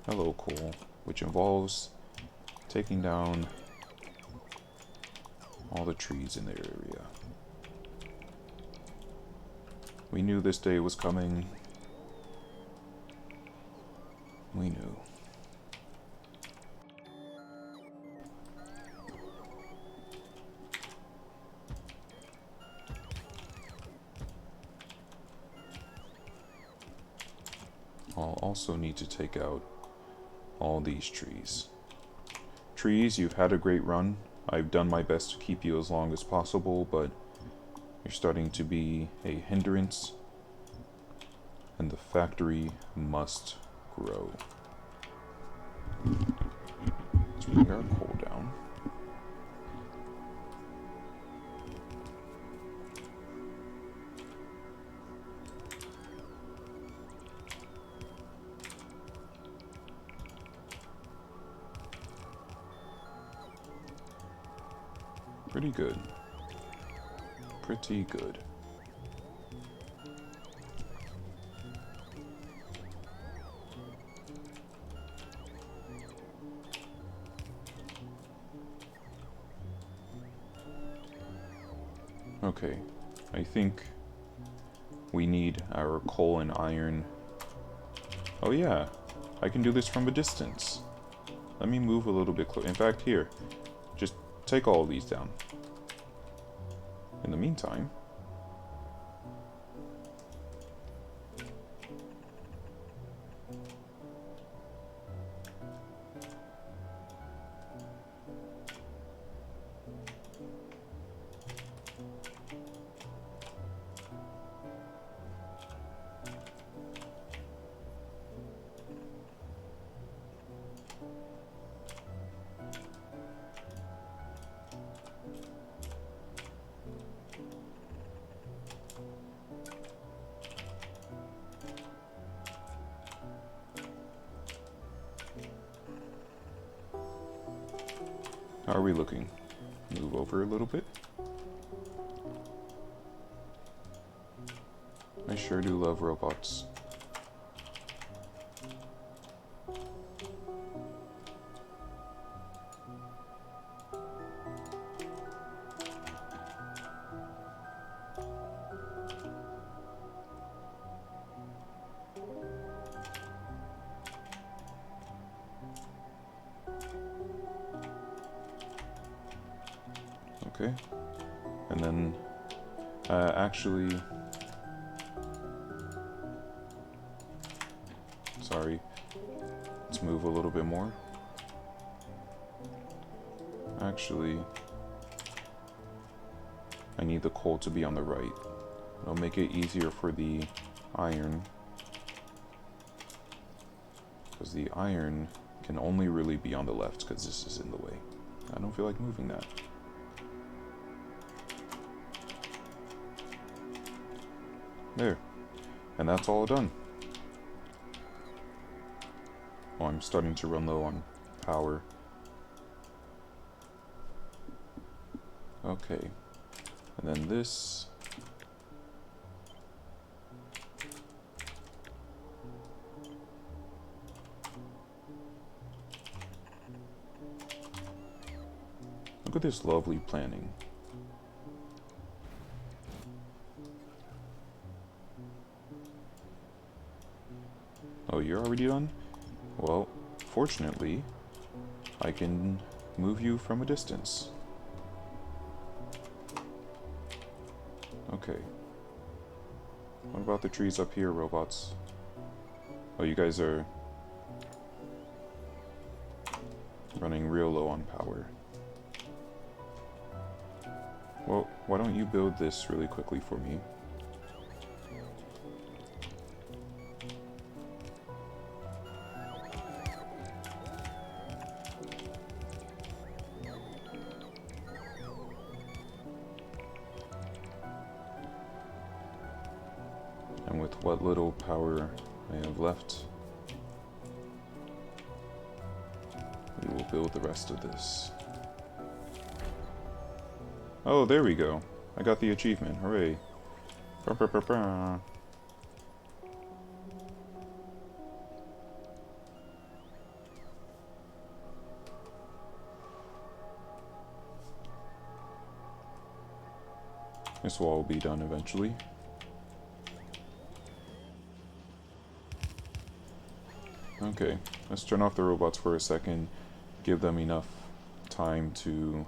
Hello, coal. Which involves taking down all the trees in the area. We knew this day was coming. We knew. I'll also need to take out all these trees. Trees, you've had a great run. I've done my best to keep you as long as possible, but you're starting to be a hindrance, and the factory must grow. Let's bring our coal down. Pretty good. Pretty good. Okay, I think we need our coal and iron. Oh yeah, I can do this from a distance. Let me move a little bit closer. In fact, here, just take all of these down. In the meantime, how are we looking? Move over a little bit. I sure do love robots. And then, actually, sorry, let's move a little bit more. Actually, I need the coal to be on the right. It'll make it easier for the iron, because the iron can only really be on the left because this is in the way. I don't feel like moving that. There. And that's all done. Oh, I'm starting to run low on power. Okay. And then this. Look at this lovely planning. Oh, you're already done? Well, fortunately, I can move you from a distance. Okay. What about the trees up here, robots? Oh, you guys are running real low on power. Well, why don't you build this really quickly for me? And with what little power I have left, we will build the rest of this. Oh, there we go. I got the achievement. Hooray. Bah, bah, bah, bah. This wall will be done eventually. Okay, let's turn off the robots for a second, give them enough time to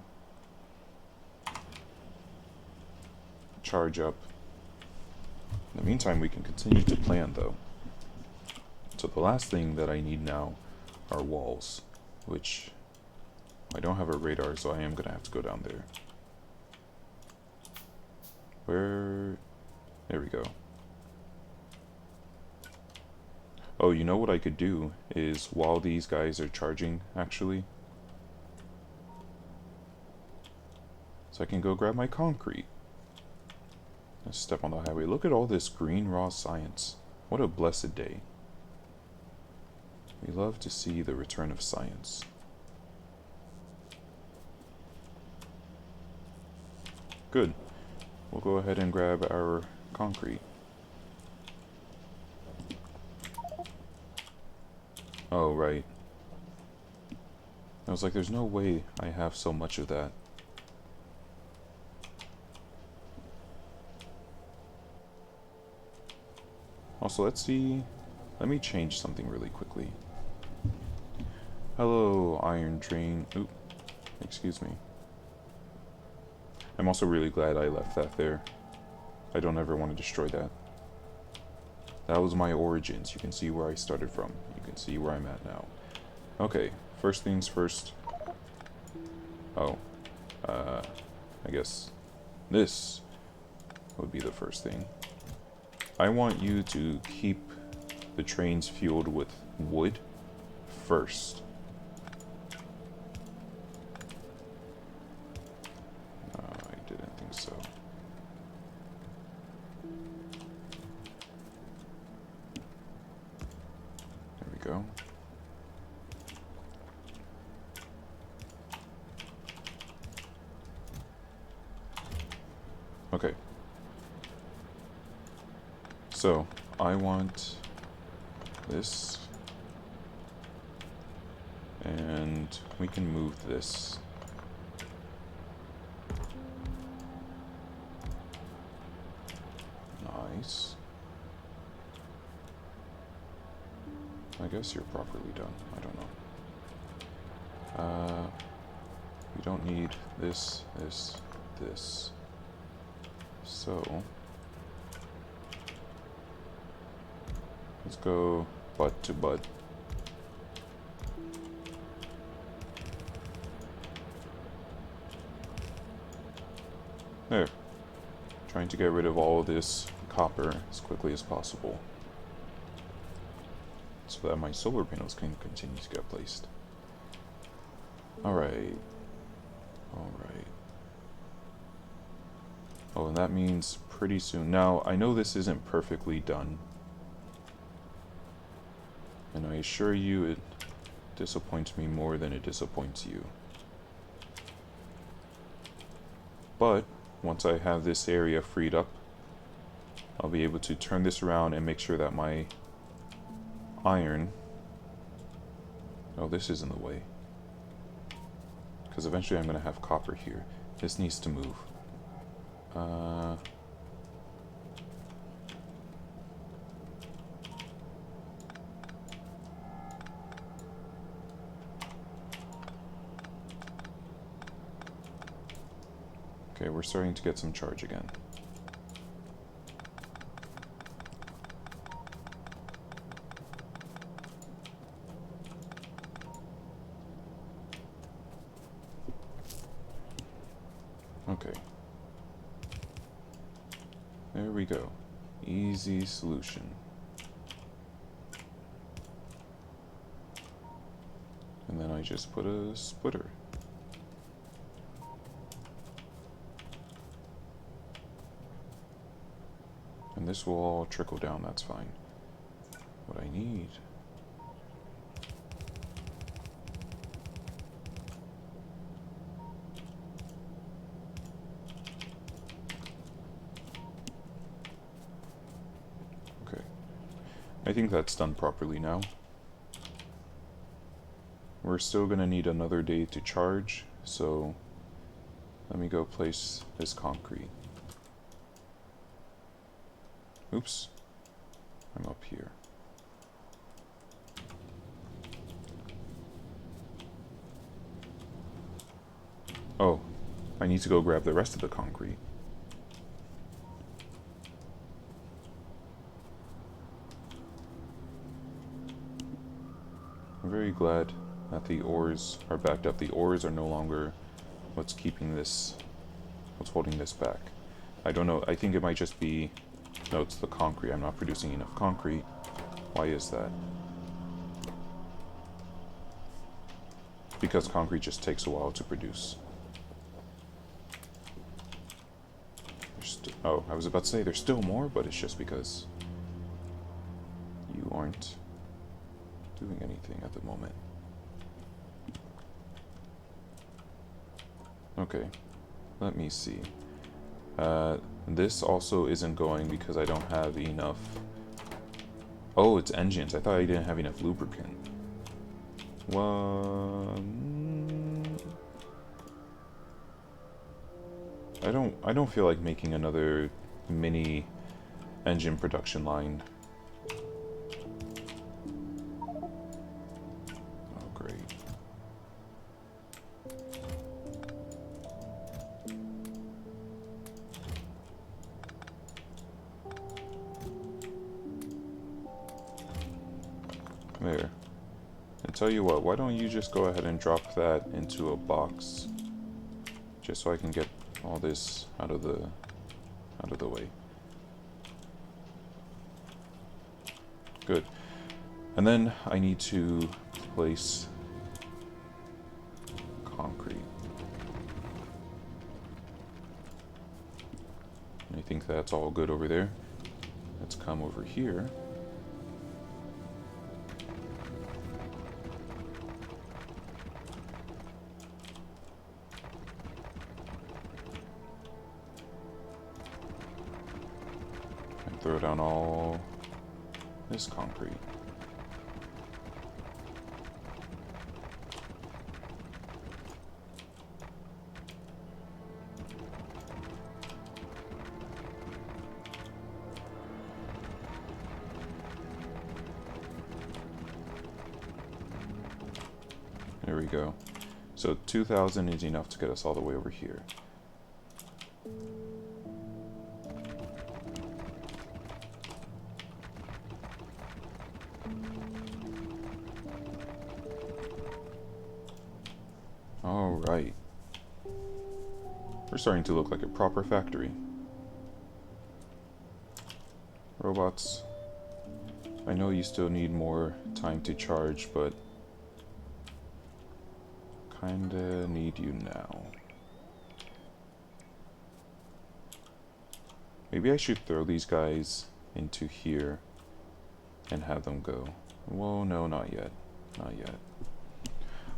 charge up. In the meantime, we can continue to plan though. So the last thing that I need now are walls, which I don't have a radar, so I am gonna have to go down there. Where? There we go. Oh, you know what I could do is, while these guys are charging, actually, so I can go grab my concrete. Let's step on the highway. Look at all this green raw science. What a blessed day. We love to see the return of science. Good. We'll go ahead and grab our concrete. Oh, right. I was like, there's no way I have so much of that. Also, let's see. Let me change something really quickly. Hello, Iron Train. Oop. Excuse me. I'm also really glad I left that there. I don't ever want to destroy that. That was my origins. You can see where I started from. You can see where I'm at now. Okay, first things first. Oh, I guess this would be the first thing. I want you to keep the trains fueled with wood first. I didn't think so. There we go. Okay. So, I want this, and we can move this. Nice. I guess you're properly done. I don't know. We don't need this, this, this. So let's go butt to butt. There. Trying to get rid of all of this copper as quickly as possible, so that my solar panels can continue to get placed. Alright. Alright. Oh, and that means pretty soon. Now, I know this isn't perfectly done, and I assure you it disappoints me more than it disappoints you. But once I have this area freed up, I'll be able to turn this around and make sure that my iron... Oh, this is in the way. Because eventually I'm going to have copper here. This needs to move. Okay, we're starting to get some charge again. Okay. There we go. Easy solution. And then I just put a splitter. And this will all trickle down, that's fine. What I need... Okay. I think that's done properly now. We're still gonna need another day to charge, so let me go place this concrete. Oops, I'm up here. Oh, I need to go grab the rest of the concrete. I'm very glad that the ores are backed up. The ores are no longer what's keeping this, what's holding this back. I don't know, I think it might just be... No, it's the concrete. I'm not producing enough concrete. Why is that? Because concrete just takes a while to produce. Oh, I was about to say there's still more, but it's just because you aren't doing anything at the moment. Okay, let me see. This also isn't going because I don't have enough... Oh, it's engines. I thought I didn't have enough lubricant. Well... I don't feel like making another mini engine production line. Oh, great. There. I tell you what, why don't you just go ahead and drop that into a box, just so I can get all this out of the way. Good. And then I need to place concrete. And I think that's all good over there. Let's come over here. Throw down all this concrete. There we go. So 2,000 is enough to get us all the way over here. Alright. We're starting to look like a proper factory. Robots, I know you still need more time to charge, but kinda need you now. Maybe I should throw these guys into here and have them go. Well, no, not yet. Not yet.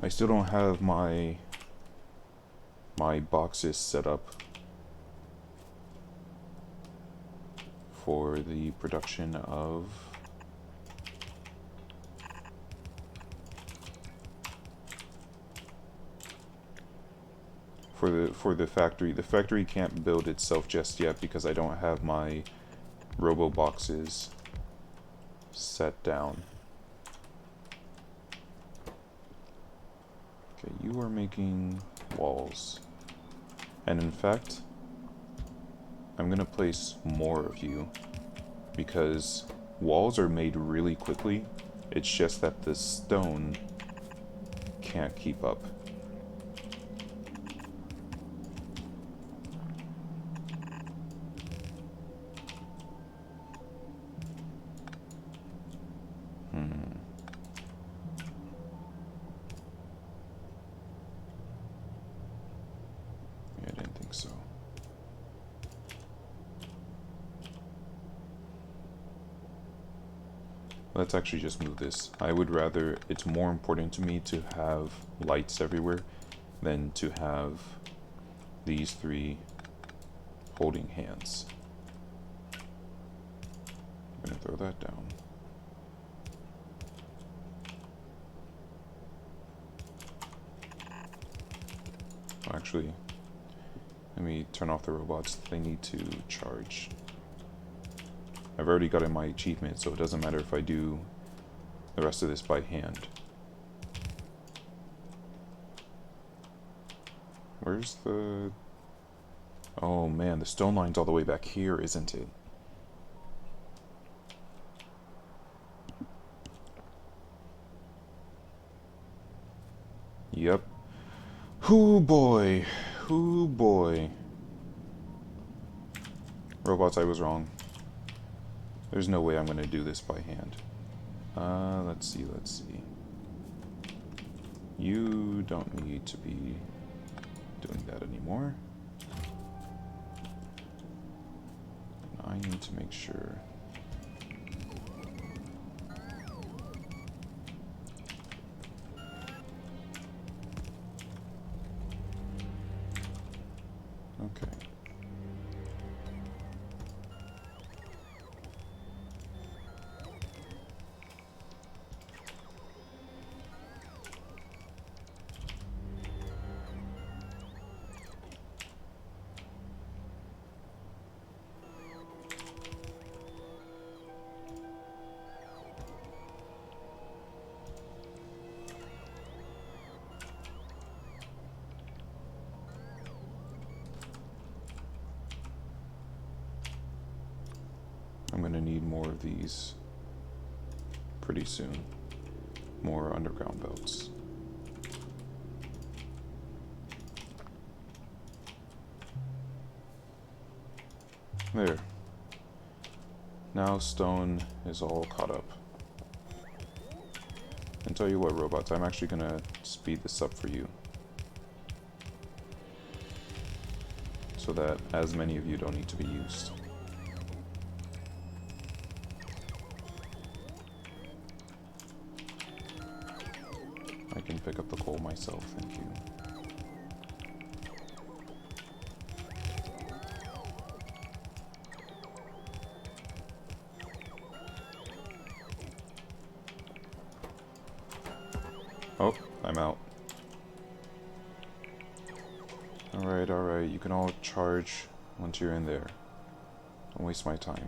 I still don't have my boxes set up for the production of for the factory. The factory can't build itself just yet because I don't have my robo boxes set down. Okay, you are making walls. And in fact, I'm gonna place more of you because walls are made really quickly. It's just that the stone can't keep up. Yeah, I didn't think so. Let's actually just move this. I would rather, it's more important to me to have lights everywhere than to have these three holding hands. I'm gonna throw that down. Actually, let me turn off the robots. They need to charge. I've already gotten my achievement, so it doesn't matter if I do the rest of this by hand. Where's the... Oh man, the stone line's all the way back here, isn't it? Yep. Hoo boy. Hoo boy. Robots, I was wrong. There's no way I'm gonna do this by hand. Let's see. You don't need to be doing that anymore. I need to make sure. Okay. I'm gonna need more of these pretty soon. More underground belts. There. Now stone is all caught up. And tell you what, robots, I'm actually gonna speed this up for you. So that as many of you don't need to be used. I can pick up the coal myself, thank you. Oh, I'm out. Alright, you can all charge once you're in there. Don't waste my time.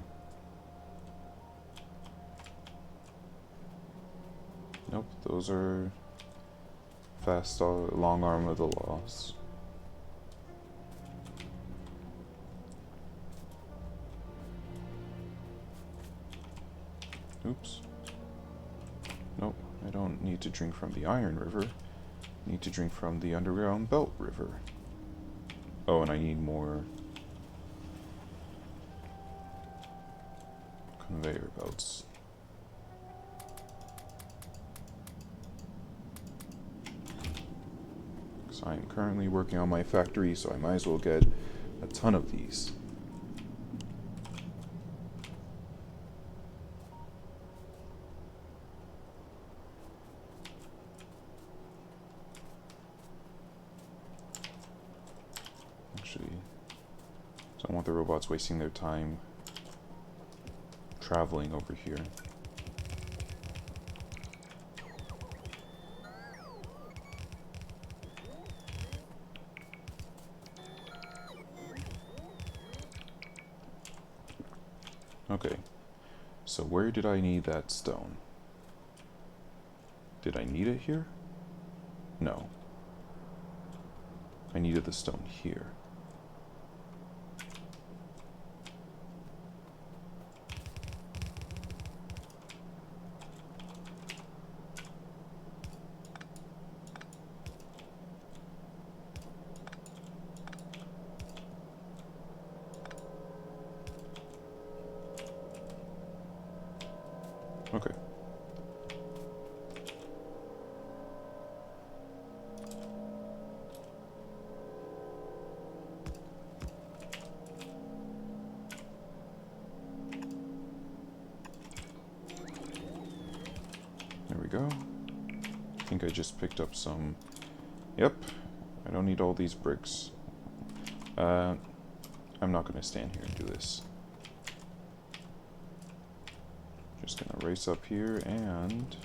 Nope, those are fast, long arm of the laws. Oops. Nope, I don't need to drink from the Iron River. Need to drink from the underground belt river. Oh, and I need more conveyor belts. Because I am currently working on my factory, so I might as well get a ton of these. Actually, don't want the robots wasting their time traveling over here. Okay, so where did I need that stone? Did I need it here? No. I needed the stone here. Okay. There we go. I think I just picked up some... Yep. I don't need all these bricks. I'm not going to stand here and do this. Just going to race up here and...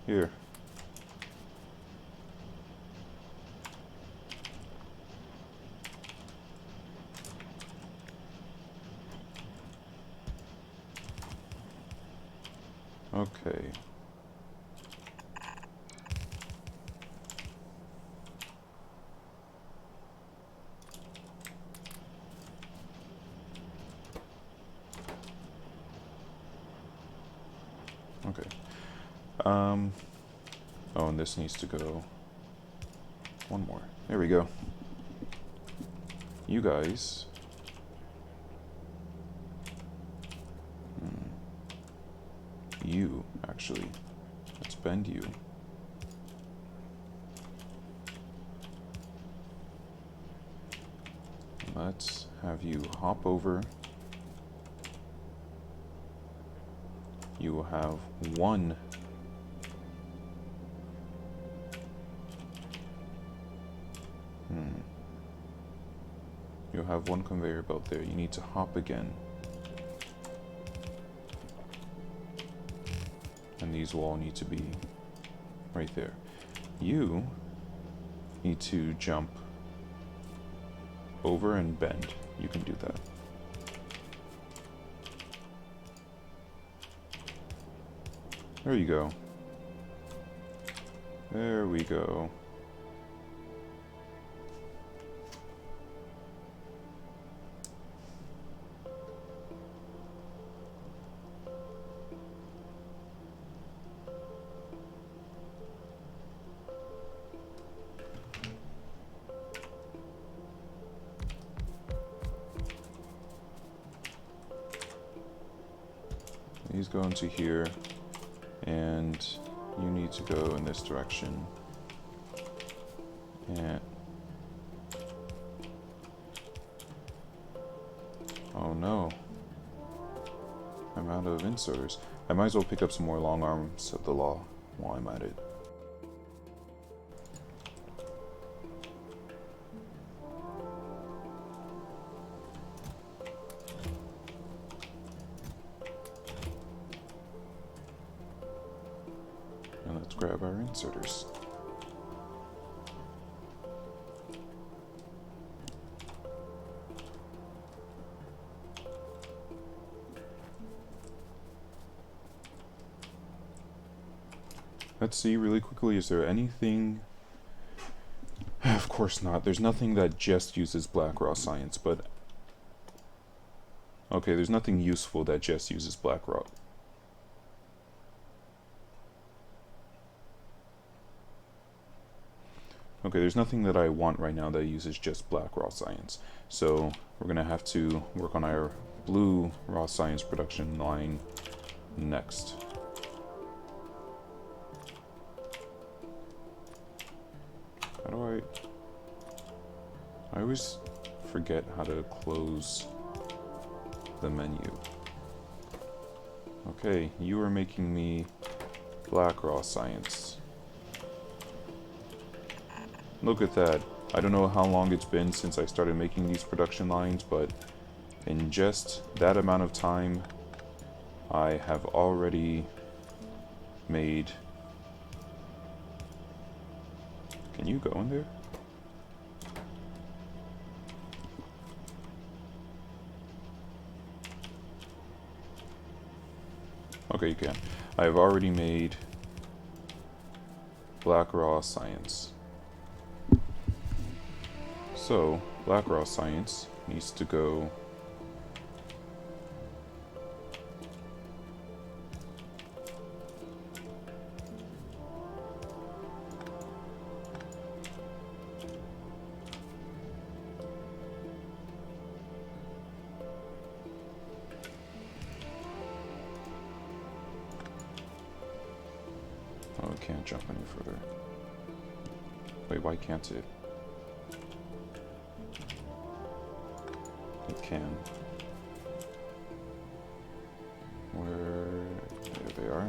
Here. Okay. Okay. Oh, and this needs to go one more. There we go. You guys. You, actually. Let's bend you. Let's have you hop over. You will have one You'll have one conveyor belt there. You need to hop again. And these will all need to be right there. You need to jump over and bend. You can do that. There you go. There we go. These go into here, and you need to go in this direction. And oh no, I'm out of inserters. I might as well pick up some more long arms of the law while I'm at it. And let's grab our inserters. Let's see really quickly, is there anything... Of course not. There's nothing that just uses black raw science, but... Okay, there's nothing useful that just uses black raw. Okay, there's nothing that I want right now that uses just black raw science. So we're gonna have to work on our blue raw science production line next. How do I always forget how to close the menu. Okay, you are making me black raw science. Look at that. I don't know how long it's been since I started making these production lines, but in just that amount of time, I have already made... Can you go in there? Okay, you can. I have already made black raw science. So, black raw science needs to go... Oh, it can't jump any further. Wait, why can't it? It can. Where... There they are.